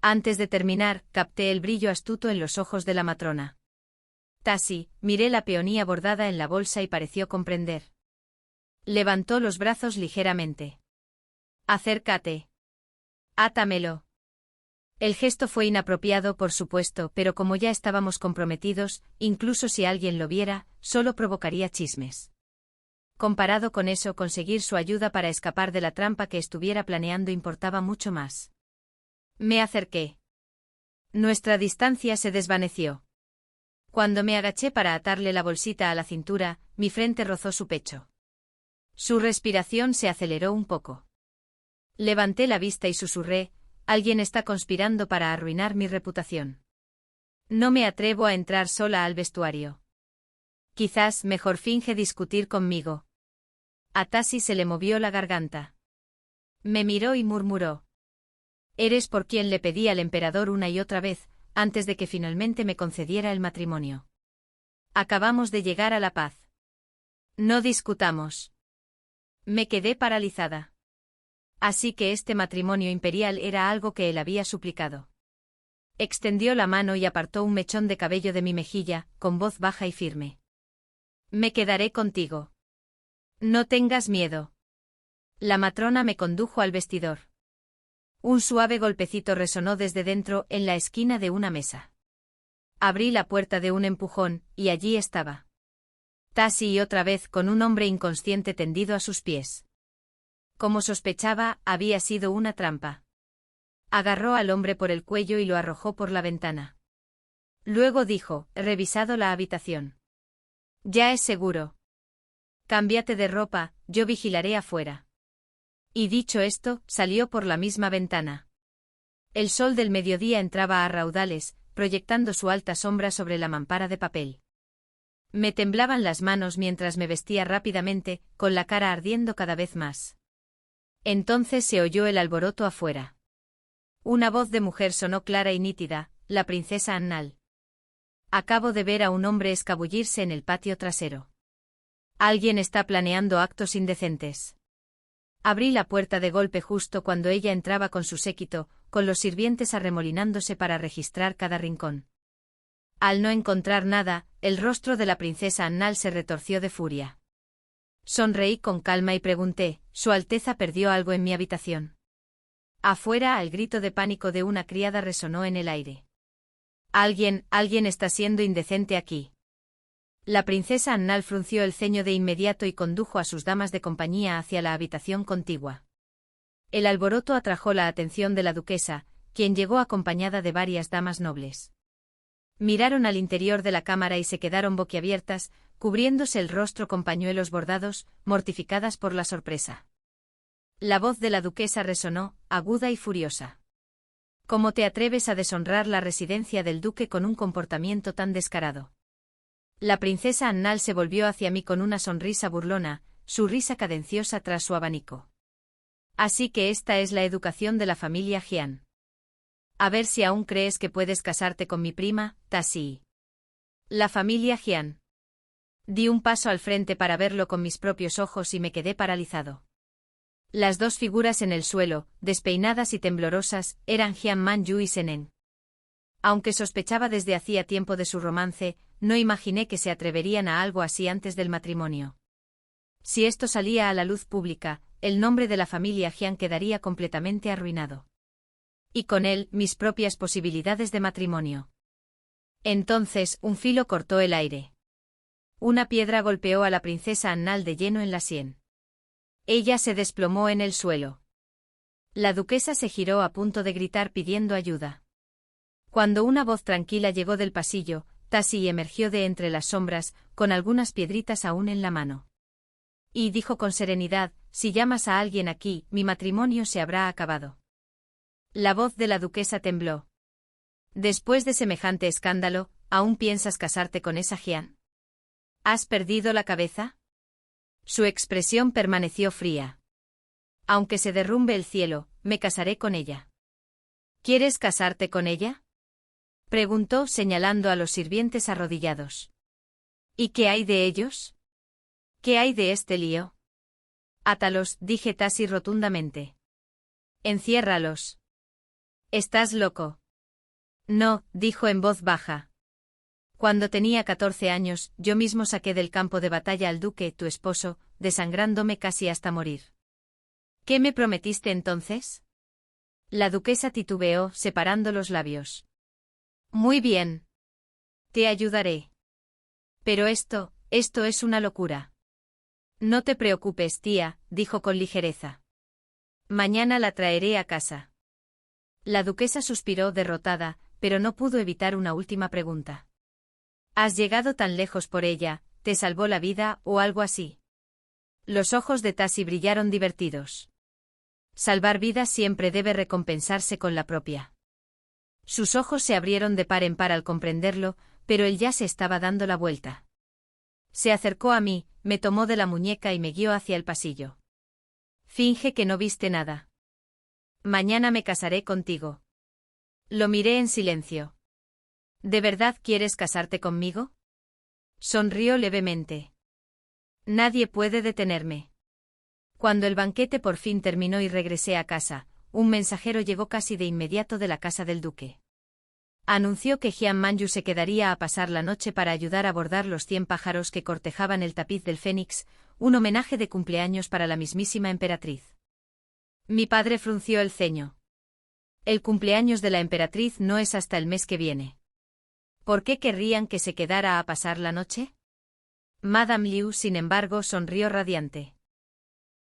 Antes de terminar, capté el brillo astuto en los ojos de la matrona. Tasi, miré la peonía bordada en la bolsa y pareció comprender. Levantó los brazos ligeramente. Acércate. Átamelo. El gesto fue inapropiado, por supuesto, pero como ya estábamos comprometidos, incluso si alguien lo viera, solo provocaría chismes. Comparado con eso, conseguir su ayuda para escapar de la trampa que estuviera planeando importaba mucho más. Me acerqué. Nuestra distancia se desvaneció. Cuando me agaché para atarle la bolsita a la cintura, mi frente rozó su pecho. Su respiración se aceleró un poco. Levanté la vista y susurré, alguien está conspirando para arruinar mi reputación. No me atrevo a entrar sola al vestuario. Quizás mejor finge discutir conmigo. A Tasi se le movió la garganta. Me miró y murmuró. Eres por quien le pedí al emperador una y otra vez, antes de que finalmente me concediera el matrimonio. Acabamos de llegar a la paz. No discutamos. Me quedé paralizada. Así que este matrimonio imperial era algo que él había suplicado. Extendió la mano y apartó un mechón de cabello de mi mejilla, con voz baja y firme. Me quedaré contigo. No tengas miedo. La matrona me condujo al vestidor. Un suave golpecito resonó desde dentro en la esquina de una mesa. Abrí la puerta de un empujón, y allí estaba. Tasi y otra vez con un hombre inconsciente tendido a sus pies. Como sospechaba, había sido una trampa. Agarró al hombre por el cuello y lo arrojó por la ventana. Luego dijo, he revisado la habitación. Ya es seguro. Cámbiate de ropa, yo vigilaré afuera. Y dicho esto, salió por la misma ventana. El sol del mediodía entraba a raudales, proyectando su alta sombra sobre la mampara de papel. Me temblaban las manos mientras me vestía rápidamente, con la cara ardiendo cada vez más. Entonces se oyó el alboroto afuera. Una voz de mujer sonó clara y nítida, la princesa Annal. Acabo de ver a un hombre escabullirse en el patio trasero. Alguien está planeando actos indecentes. Abrí la puerta de golpe justo cuando ella entraba con su séquito, con los sirvientes arremolinándose para registrar cada rincón. Al no encontrar nada, el rostro de la princesa Annal se retorció de furia. Sonreí con calma y pregunté, ¿Su Alteza perdió algo en mi habitación? Afuera, el grito de pánico de una criada resonó en el aire. Alguien está siendo indecente aquí. La princesa Annal frunció el ceño de inmediato y condujo a sus damas de compañía hacia la habitación contigua. El alboroto atrajo la atención de la duquesa, quien llegó acompañada de varias damas nobles. Miraron al interior de la cámara y se quedaron boquiabiertas, cubriéndose el rostro con pañuelos bordados, mortificadas por la sorpresa. La voz de la duquesa resonó, aguda y furiosa. ¿Cómo te atreves a deshonrar la residencia del duque con un comportamiento tan descarado? La princesa Annal se volvió hacia mí con una sonrisa burlona, su risa cadenciosa tras su abanico. Así que esta es la educación de la familia Jian. A ver si aún crees que puedes casarte con mi prima, Tasi. La familia Jian. Di un paso al frente para verlo con mis propios ojos y me quedé paralizado. Las dos figuras en el suelo, despeinadas y temblorosas, eran Jian Manyu y Senen. Aunque sospechaba desde hacía tiempo de su romance, no imaginé que se atreverían a algo así antes del matrimonio. Si esto salía a la luz pública, el nombre de la familia Jian quedaría completamente arruinado. Y con él, mis propias posibilidades de matrimonio. Entonces, un filo cortó el aire. Una piedra golpeó a la princesa Annal de lleno en la sien. Ella se desplomó en el suelo. La duquesa se giró a punto de gritar pidiendo ayuda. Cuando una voz tranquila llegó del pasillo, Tasi emergió de entre las sombras, con algunas piedritas aún en la mano. Y dijo con serenidad, si llamas a alguien aquí, mi matrimonio se habrá acabado. La voz de la duquesa tembló. Después de semejante escándalo, ¿aún piensas casarte con esa Jian? ¿Has perdido la cabeza? Su expresión permaneció fría. Aunque se derrumbe el cielo, me casaré con ella. ¿Quieres casarte con ella? Preguntó señalando a los sirvientes arrodillados. ¿Y qué hay de ellos? ¿Qué hay de este lío? Átalos, dije Tasi rotundamente. Enciérralos. ¿Estás loco? No, dijo en voz baja. Cuando tenía 14 años, yo mismo saqué del campo de batalla al duque, tu esposo, desangrándome casi hasta morir. ¿Qué me prometiste entonces? La duquesa titubeó, separando los labios. Muy bien. Te ayudaré. Pero esto es una locura. No te preocupes, tía, dijo con ligereza. Mañana la traeré a casa. La duquesa suspiró derrotada, pero no pudo evitar una última pregunta. ¿Has llegado tan lejos por ella, te salvó la vida o algo así? Los ojos de Tasi brillaron divertidos. Salvar vidas siempre debe recompensarse con la propia. Sus ojos se abrieron de par en par al comprenderlo, pero él ya se estaba dando la vuelta. Se acercó a mí, me tomó de la muñeca y me guió hacia el pasillo. Finge que no viste nada. Mañana me casaré contigo. Lo miré en silencio. ¿De verdad quieres casarte conmigo? Sonrió levemente. Nadie puede detenerme. Cuando el banquete por fin terminó y regresé a casa, un mensajero llegó casi de inmediato de la casa del duque. Anunció que Jian Manyu se quedaría a pasar la noche para ayudar a bordar los 100 pájaros que cortejaban el tapiz del Fénix, un homenaje de cumpleaños para la mismísima emperatriz. Mi padre frunció el ceño. El cumpleaños de la emperatriz no es hasta el mes que viene. ¿Por qué querrían que se quedara a pasar la noche? Madame Liu, sin embargo, sonrió radiante.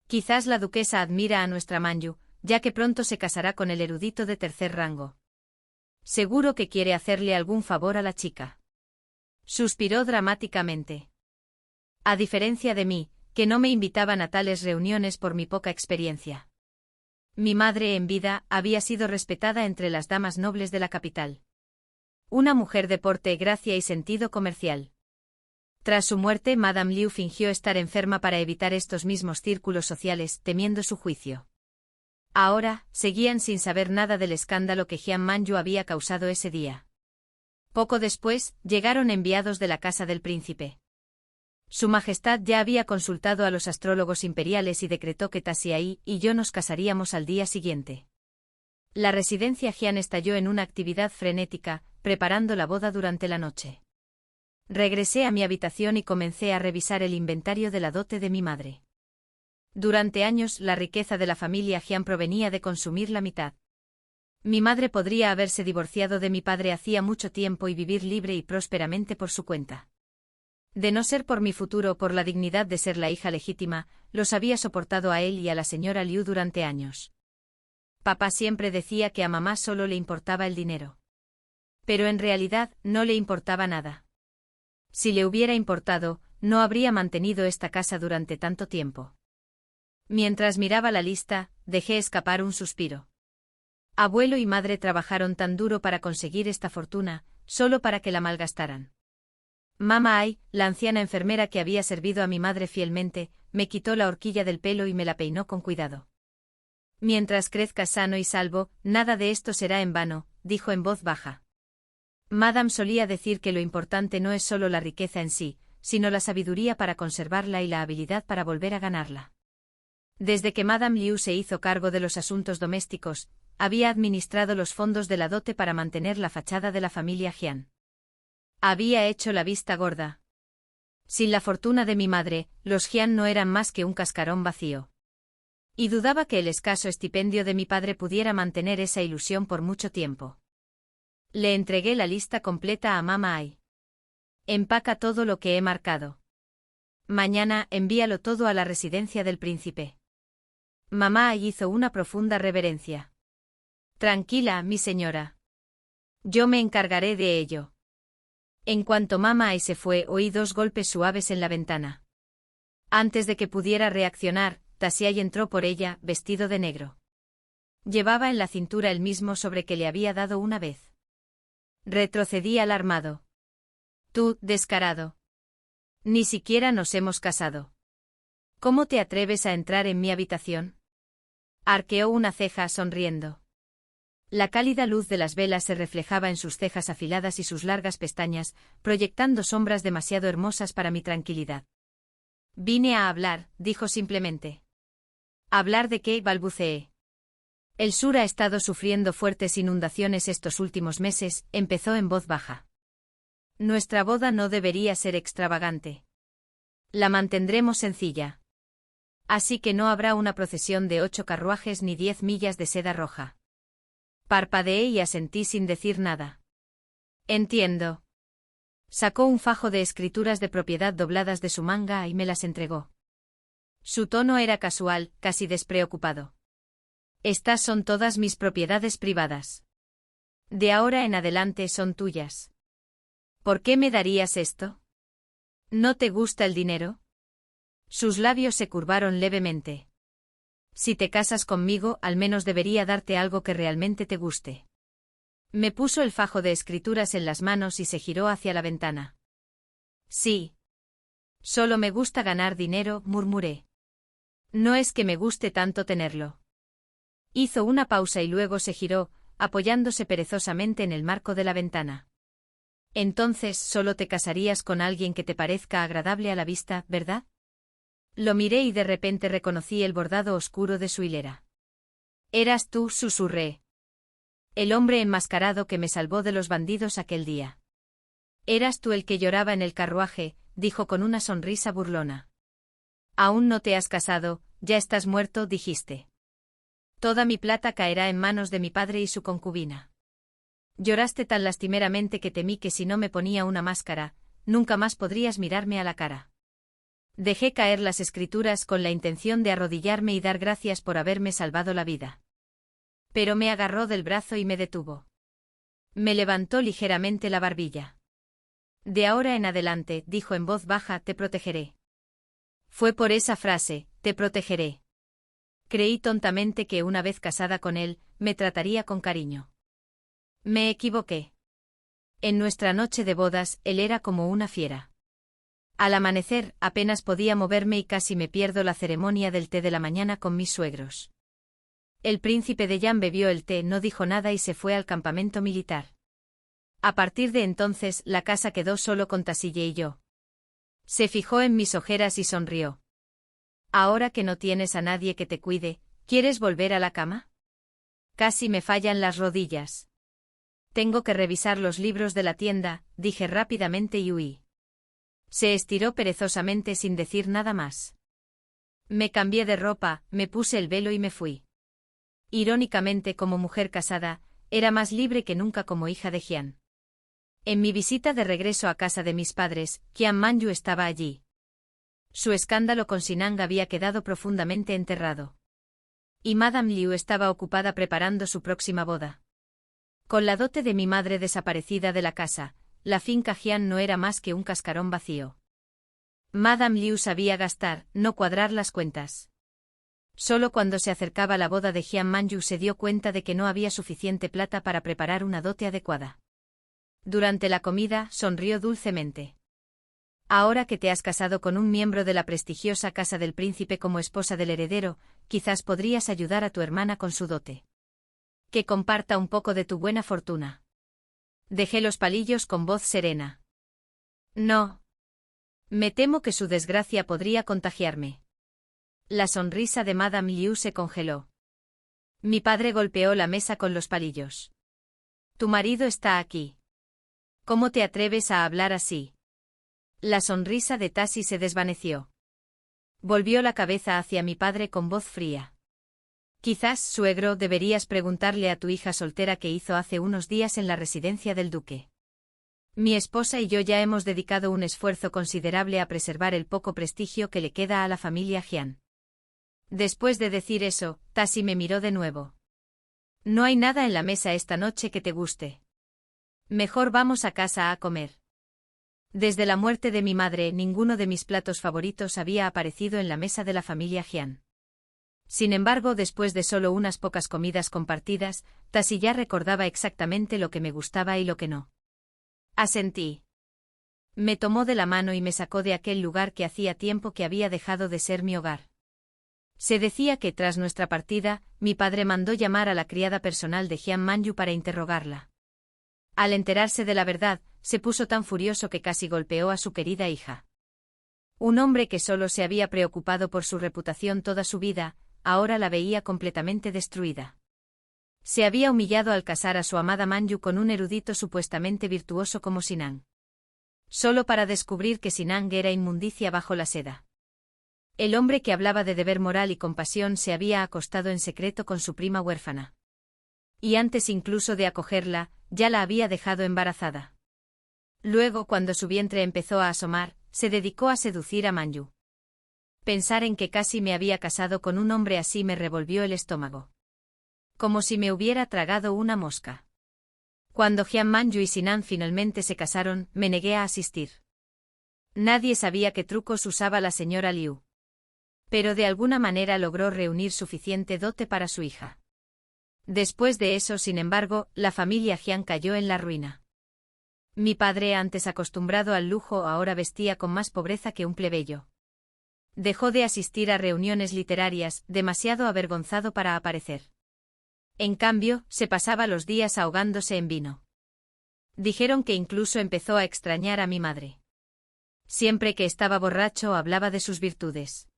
Quizás la duquesa admira a nuestra Manyu, ya que pronto se casará con el erudito de tercer rango. Seguro que quiere hacerle algún favor a la chica. Suspiró dramáticamente. A diferencia de mí, que no me invitaban a tales reuniones por mi poca experiencia. Mi madre en vida había sido respetada entre las damas nobles de la capital. Una mujer de porte, gracia y sentido comercial. Tras su muerte, Madame Liu fingió estar enferma para evitar estos mismos círculos sociales, temiendo su juicio. Ahora, seguían sin saber nada del escándalo que Jian Manyu había causado ese día. Poco después, llegaron enviados de la casa del príncipe. Su Majestad ya había consultado a los astrólogos imperiales y decretó que Tasiai y yo nos casaríamos al día siguiente. La residencia Jian estalló en una actividad frenética, preparando la boda durante la noche. Regresé a mi habitación y comencé a revisar el inventario de la dote de mi madre. Durante años, la riqueza de la familia Jian provenía de consumir la mitad. Mi madre podría haberse divorciado de mi padre hacía mucho tiempo y vivir libre y prósperamente por su cuenta. De no ser por mi futuro o por la dignidad de ser la hija legítima, los había soportado a él y a la señora Liu durante años. Papá siempre decía que a mamá solo le importaba el dinero. Pero en realidad, no le importaba nada. Si le hubiera importado, no habría mantenido esta casa durante tanto tiempo. Mientras miraba la lista, dejé escapar un suspiro. Abuelo y madre trabajaron tan duro para conseguir esta fortuna, solo para que la malgastaran. Mama Ai, la anciana enfermera que había servido a mi madre fielmente, me quitó la horquilla del pelo y me la peinó con cuidado. Mientras crezca sano y salvo, nada de esto será en vano, dijo en voz baja. Madame solía decir que lo importante no es solo la riqueza en sí, sino la sabiduría para conservarla y la habilidad para volver a ganarla. Desde que Madame Liu se hizo cargo de los asuntos domésticos, había administrado los fondos de la dote para mantener la fachada de la familia Jian. Había hecho la vista gorda. Sin la fortuna de mi madre, los Jian no eran más que un cascarón vacío. Y dudaba que el escaso estipendio de mi padre pudiera mantener esa ilusión por mucho tiempo. Le entregué la lista completa a Mama Ai. Empaca todo lo que he marcado. Mañana envíalo todo a la residencia del príncipe. Mamá Ai hizo una profunda reverencia. Tranquila, mi señora. Yo me encargaré de ello. En cuanto Mama Ai se fue, oí 2 golpes suaves en la ventana. Antes de que pudiera reaccionar, Tasiai entró por ella, vestido de negro. Llevaba en la cintura el mismo sobre que le había dado una vez. Retrocedí alarmado. Tú, descarado. Ni siquiera nos hemos casado. ¿Cómo te atreves a entrar en mi habitación? Arqueó una ceja sonriendo. La cálida luz de las velas se reflejaba en sus cejas afiladas y sus largas pestañas, proyectando sombras demasiado hermosas para mi tranquilidad. Vine a hablar, dijo simplemente. ¿Hablar de qué?, balbuceé. El sur ha estado sufriendo fuertes inundaciones estos últimos meses, empezó en voz baja. Nuestra boda no debería ser extravagante. La mantendremos sencilla. Así que no habrá una procesión de 8 carruajes ni 10 millas de seda roja. Parpadeé y asentí sin decir nada. Entiendo. Sacó un fajo de escrituras de propiedad dobladas de su manga y me las entregó. Su tono era casual, casi despreocupado. Estas son todas mis propiedades privadas. De ahora en adelante son tuyas. ¿Por qué me darías esto? ¿No te gusta el dinero? Sus labios se curvaron levemente. Si te casas conmigo, al menos debería darte algo que realmente te guste. Me puso el fajo de escrituras en las manos y se giró hacia la ventana. Sí. Solo me gusta ganar dinero, murmuré. No es que me guste tanto tenerlo. Hizo una pausa y luego se giró, apoyándose perezosamente en el marco de la ventana. Entonces solo te casarías con alguien que te parezca agradable a la vista, ¿verdad? Lo miré y de repente reconocí el bordado oscuro de su hilera. Eras tú, susurré. El hombre enmascarado que me salvó de los bandidos aquel día. Eras tú el que lloraba en el carruaje, dijo con una sonrisa burlona. Aún no te has casado, ya estás muerto, dijiste. Toda mi plata caerá en manos de mi padre y su concubina. Lloraste tan lastimeramente que temí que si no me ponía una máscara, nunca más podrías mirarme a la cara. Dejé caer las escrituras con la intención de arrodillarme y dar gracias por haberme salvado la vida. Pero me agarró del brazo y me detuvo. Me levantó ligeramente la barbilla. De ahora en adelante, dijo en voz baja, te protegeré. Fue por esa frase, te protegeré. Creí tontamente que una vez casada con él, me trataría con cariño. Me equivoqué. En nuestra noche de bodas, él era como una fiera. Al amanecer, apenas podía moverme y casi me pierdo la ceremonia del té de la mañana con mis suegros. El príncipe de Yan bebió el té, no dijo nada y se fue al campamento militar. A partir de entonces, la casa quedó solo con Tasille y yo. Se fijó en mis ojeras y sonrió. Ahora que no tienes a nadie que te cuide, ¿quieres volver a la cama? Casi me fallan las rodillas. Tengo que revisar los libros de la tienda, dije rápidamente y huí. Se estiró perezosamente sin decir nada más. Me cambié de ropa, me puse el velo y me fui. Irónicamente, como mujer casada, era más libre que nunca como hija de Jian. En mi visita de regreso a casa de mis padres, Qian Manyu estaba allí. Su escándalo con Sinang había quedado profundamente enterrado. Y Madame Liu estaba ocupada preparando su próxima boda. Con la dote de mi madre desaparecida de la casa, la finca Jian no era más que un cascarón vacío. Madame Liu sabía gastar, no cuadrar las cuentas. Solo cuando se acercaba la boda de Jian Manyu se dio cuenta de que no había suficiente plata para preparar una dote adecuada. Durante la comida, sonrió dulcemente. Ahora que te has casado con un miembro de la prestigiosa casa del príncipe como esposa del heredero, quizás podrías ayudar a tu hermana con su dote. Que comparta un poco de tu buena fortuna. Dejé los palillos con voz serena. No. Me temo que su desgracia podría contagiarme. La sonrisa de Madame Liu se congeló. Mi padre golpeó la mesa con los palillos. Tu marido está aquí. ¿Cómo te atreves a hablar así? La sonrisa de Tasi se desvaneció. Volvió la cabeza hacia mi padre con voz fría. Quizás, suegro, deberías preguntarle a tu hija soltera qué hizo hace unos días en la residencia del duque. Mi esposa y yo ya hemos dedicado un esfuerzo considerable a preservar el poco prestigio que le queda a la familia Jian. Después de decir eso, Tasi me miró de nuevo. No hay nada en la mesa esta noche que te guste. Mejor vamos a casa a comer. Desde la muerte de mi madre, ninguno de mis platos favoritos había aparecido en la mesa de la familia Jian. Sin embargo, después de solo unas pocas comidas compartidas, Tasi ya recordaba exactamente lo que me gustaba y lo que no. Asentí. Me tomó de la mano y me sacó de aquel lugar que hacía tiempo que había dejado de ser mi hogar. Se decía que tras nuestra partida, mi padre mandó llamar a la criada personal de Jian Manyu para interrogarla. Al enterarse de la verdad, se puso tan furioso que casi golpeó a su querida hija. Un hombre que solo se había preocupado por su reputación toda su vida, ahora la veía completamente destruida. Se había humillado al casar a su amada Manyu con un erudito supuestamente virtuoso como Sinang. Solo para descubrir que Sinang era inmundicia bajo la seda. El hombre que hablaba de deber moral y compasión se había acostado en secreto con su prima huérfana. Y antes incluso de acogerla, ya la había dejado embarazada. Luego, cuando su vientre empezó a asomar, se dedicó a seducir a Manyu. Pensar en que casi me había casado con un hombre así me revolvió el estómago. Como si me hubiera tragado una mosca. Cuando Jian Manyu y Sinan finalmente se casaron, me negué a asistir. Nadie sabía qué trucos usaba la señora Liu. Pero de alguna manera logró reunir suficiente dote para su hija. Después de eso, sin embargo, la familia Jian cayó en la ruina. Mi padre, antes acostumbrado al lujo, ahora vestía con más pobreza que un plebeyo. Dejó de asistir a reuniones literarias, demasiado avergonzado para aparecer. En cambio, se pasaba los días ahogándose en vino. Dijeron que incluso empezó a extrañar a mi madre. Siempre que estaba borracho hablaba de sus virtudes.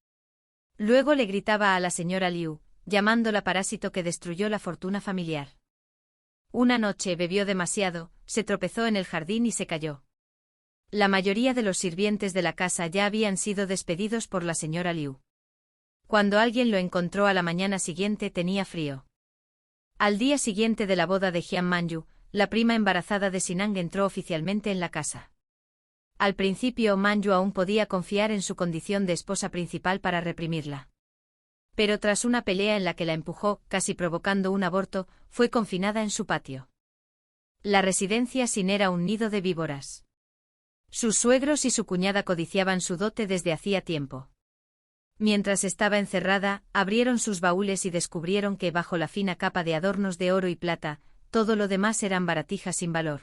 Luego le gritaba a la señora Liu, llamándola parásito que destruyó la fortuna familiar. Una noche bebió demasiado, se tropezó en el jardín y se cayó. La mayoría de los sirvientes de la casa ya habían sido despedidos por la señora Liu. Cuando alguien lo encontró a la mañana siguiente tenía frío. Al día siguiente de la boda de Jian Manyu, la prima embarazada de Sinang entró oficialmente en la casa. Al principio Manyu aún podía confiar en su condición de esposa principal para reprimirla. Pero tras una pelea en la que la empujó, casi provocando un aborto, fue confinada en su patio. La residencia Sin era un nido de víboras. Sus suegros y su cuñada codiciaban su dote desde hacía tiempo. Mientras estaba encerrada, abrieron sus baúles y descubrieron que bajo la fina capa de adornos de oro y plata, todo lo demás eran baratijas sin valor.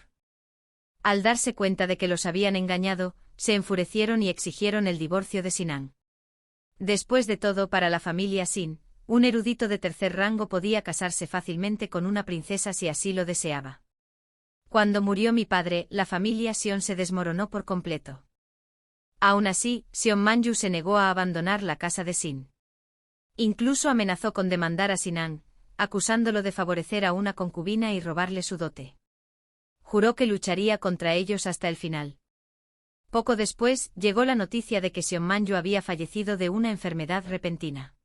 Al darse cuenta de que los habían engañado, se enfurecieron y exigieron el divorcio de Sinang. Después de todo, para la familia Sin, un erudito de tercer rango podía casarse fácilmente con una princesa si así lo deseaba. Cuando murió mi padre, la familia Sion se desmoronó por completo. Aún así, Sion Manyu se negó a abandonar la casa de Sin. Incluso amenazó con demandar a Sinang, acusándolo de favorecer a una concubina y robarle su dote. Juró que lucharía contra ellos hasta el final. Poco después, llegó la noticia de que Sion Manyu había fallecido de una enfermedad repentina.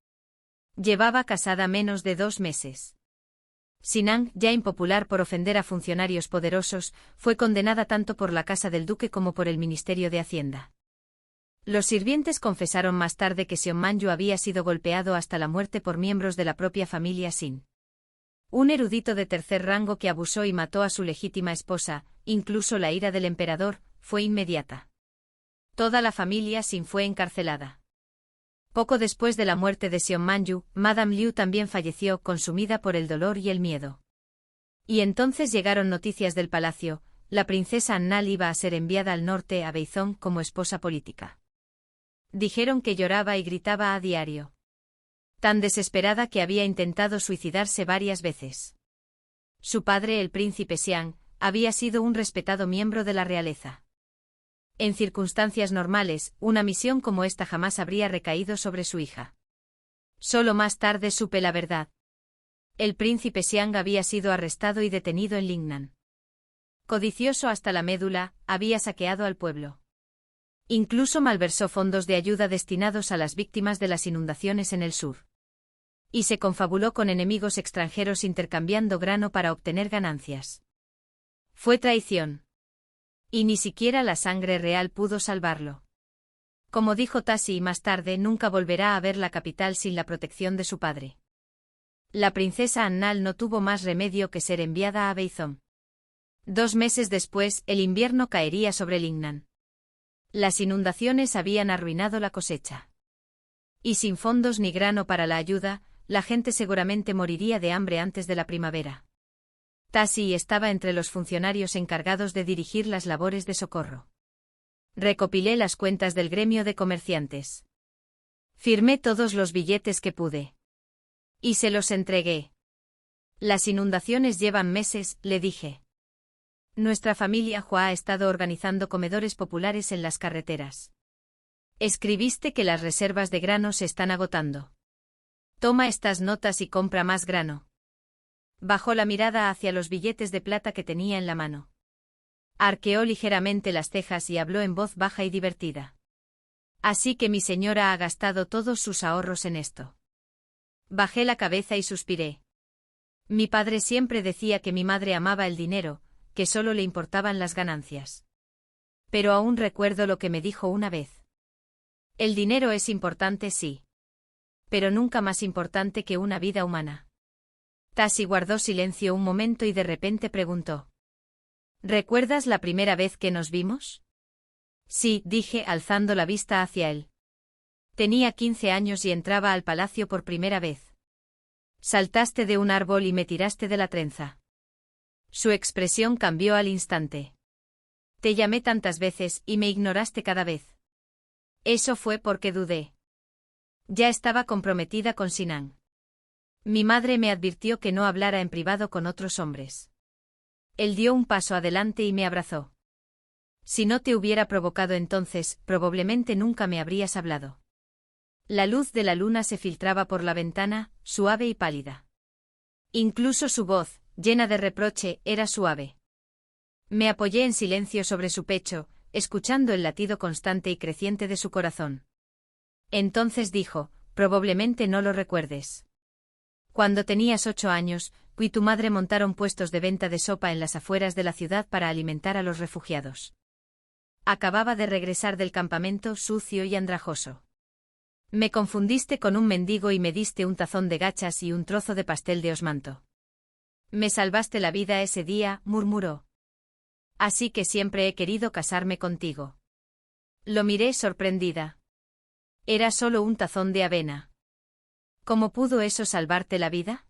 Llevaba casada menos de 2 meses. Sinang, ya impopular por ofender a funcionarios poderosos, fue condenada tanto por la casa del duque como por el Ministerio de Hacienda. Los sirvientes confesaron más tarde que Sion Manyu había sido golpeado hasta la muerte por miembros de la propia familia Sin. Un erudito de tercer rango que abusó y mató a su legítima esposa, incluso la ira del emperador, fue inmediata. Toda la familia Sin fue encarcelada. Poco después de la muerte de Sion Manyu, Madame Liu también falleció, consumida por el dolor y el miedo. Y entonces llegaron noticias del palacio: la princesa Annal iba a ser enviada al norte a Beizong como esposa política. Dijeron que lloraba y gritaba a diario. Tan desesperada que había intentado suicidarse varias veces. Su padre, el príncipe Xiang, había sido un respetado miembro de la realeza. En circunstancias normales, una misión como esta jamás habría recaído sobre su hija. Solo más tarde supe la verdad. El príncipe Xiang había sido arrestado y detenido en Lingnan. Codicioso hasta la médula, había saqueado al pueblo. Incluso malversó fondos de ayuda destinados a las víctimas de las inundaciones en el sur. Y se confabuló con enemigos extranjeros intercambiando grano para obtener ganancias. Fue traición. Y ni siquiera la sangre real pudo salvarlo. Como dijo Tassi más tarde, nunca volverá a ver la capital sin la protección de su padre. La princesa Annal no tuvo más remedio que ser enviada a Beizong. 2 meses después, el invierno caería sobre Lingnan. Las inundaciones habían arruinado la cosecha. Y sin fondos ni grano para la ayuda, la gente seguramente moriría de hambre antes de la primavera. Tassi estaba entre los funcionarios encargados de dirigir las labores de socorro. Recopilé las cuentas del gremio de comerciantes. Firmé todos los billetes que pude. Y se los entregué. Las inundaciones llevan meses, le dije. Nuestra familia Hua ha estado organizando comedores populares en las carreteras. Escribiste que las reservas de grano se están agotando. Toma estas notas y compra más grano. Bajó la mirada hacia los billetes de plata que tenía en la mano. Arqueó ligeramente las cejas y habló en voz baja y divertida. Así que mi señora ha gastado todos sus ahorros en esto. Bajé la cabeza y suspiré. Mi padre siempre decía que mi madre amaba el dinero, que solo le importaban las ganancias. Pero aún recuerdo lo que me dijo una vez. El dinero es importante, sí. Pero nunca más importante que una vida humana. Tassi guardó silencio un momento y de repente preguntó. ¿Recuerdas la primera vez que nos vimos? Sí, dije alzando la vista hacia él. Tenía 15 años y entraba al palacio por primera vez. Saltaste de un árbol y me tiraste de la trenza. Su expresión cambió al instante. Te llamé tantas veces y me ignoraste cada vez. Eso fue porque dudé. Ya estaba comprometida con Sinang. Mi madre me advirtió que no hablara en privado con otros hombres. Él dio un paso adelante y me abrazó. Si no te hubiera provocado entonces, probablemente nunca me habrías hablado. La luz de la luna se filtraba por la ventana, suave y pálida. Incluso su voz, llena de reproche, era suave. Me apoyé en silencio sobre su pecho, escuchando el latido constante y creciente de su corazón. Entonces dijo, probablemente no lo recuerdes. Cuando tenías 8 años, tú y tu madre montaron puestos de venta de sopa en las afueras de la ciudad para alimentar a los refugiados. Acababa de regresar del campamento sucio y andrajoso. Me confundiste con un mendigo y me diste un tazón de gachas y un trozo de pastel de osmanto. Me salvaste la vida ese día, murmuró. Así que siempre he querido casarme contigo. Lo miré sorprendida. Era solo un tazón de avena. ¿Cómo pudo eso salvarte la vida?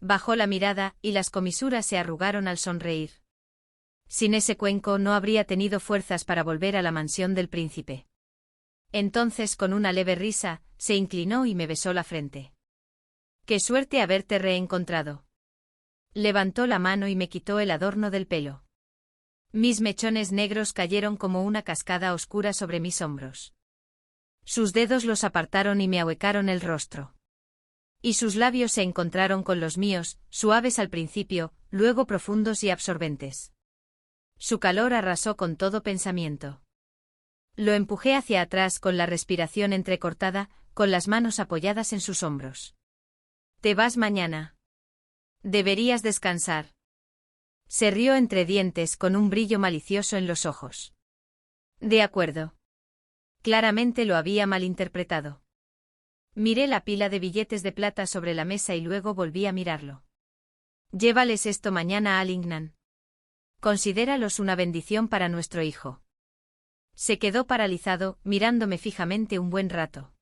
Bajó la mirada y las comisuras se arrugaron al sonreír. Sin ese cuenco no habría tenido fuerzas para volver a la mansión del príncipe. Entonces, con una leve risa, se inclinó y me besó la frente. ¡Qué suerte haberte reencontrado! Levantó la mano y me quitó el adorno del pelo. Mis mechones negros cayeron como una cascada oscura sobre mis hombros. Sus dedos los apartaron y me ahuecaron el rostro. Y sus labios se encontraron con los míos, suaves al principio, luego profundos y absorbentes. Su calor arrasó con todo pensamiento. Lo empujé hacia atrás con la respiración entrecortada, con las manos apoyadas en sus hombros. ¿Te vas mañana? Deberías descansar. Se rió entre dientes con un brillo malicioso en los ojos. De acuerdo. Claramente lo había malinterpretado. Miré la pila de billetes de plata sobre la mesa y luego volví a mirarlo. Llévales esto mañana a Lingnan. Considéralos una bendición para nuestro hijo. Se quedó paralizado, mirándome fijamente un buen rato.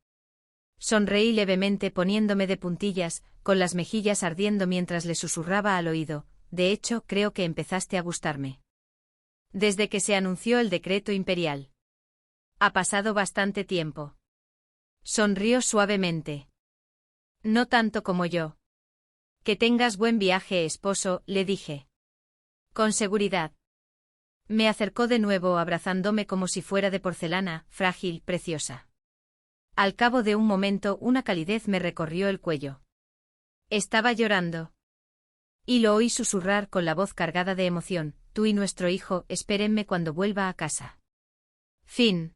Sonreí levemente poniéndome de puntillas, con las mejillas ardiendo mientras le susurraba al oído, de hecho creo que empezaste a gustarme. Desde que se anunció el decreto imperial. Ha pasado bastante tiempo. Sonrió suavemente. No tanto como yo. Que tengas buen viaje, esposo, le dije. Con seguridad. Me acercó de nuevo abrazándome como si fuera de porcelana, frágil, preciosa. Al cabo de un momento una calidez me recorrió el cuello. Estaba llorando. Y lo oí susurrar con la voz cargada de emoción, tú y nuestro hijo, espérenme cuando vuelva a casa. Fin.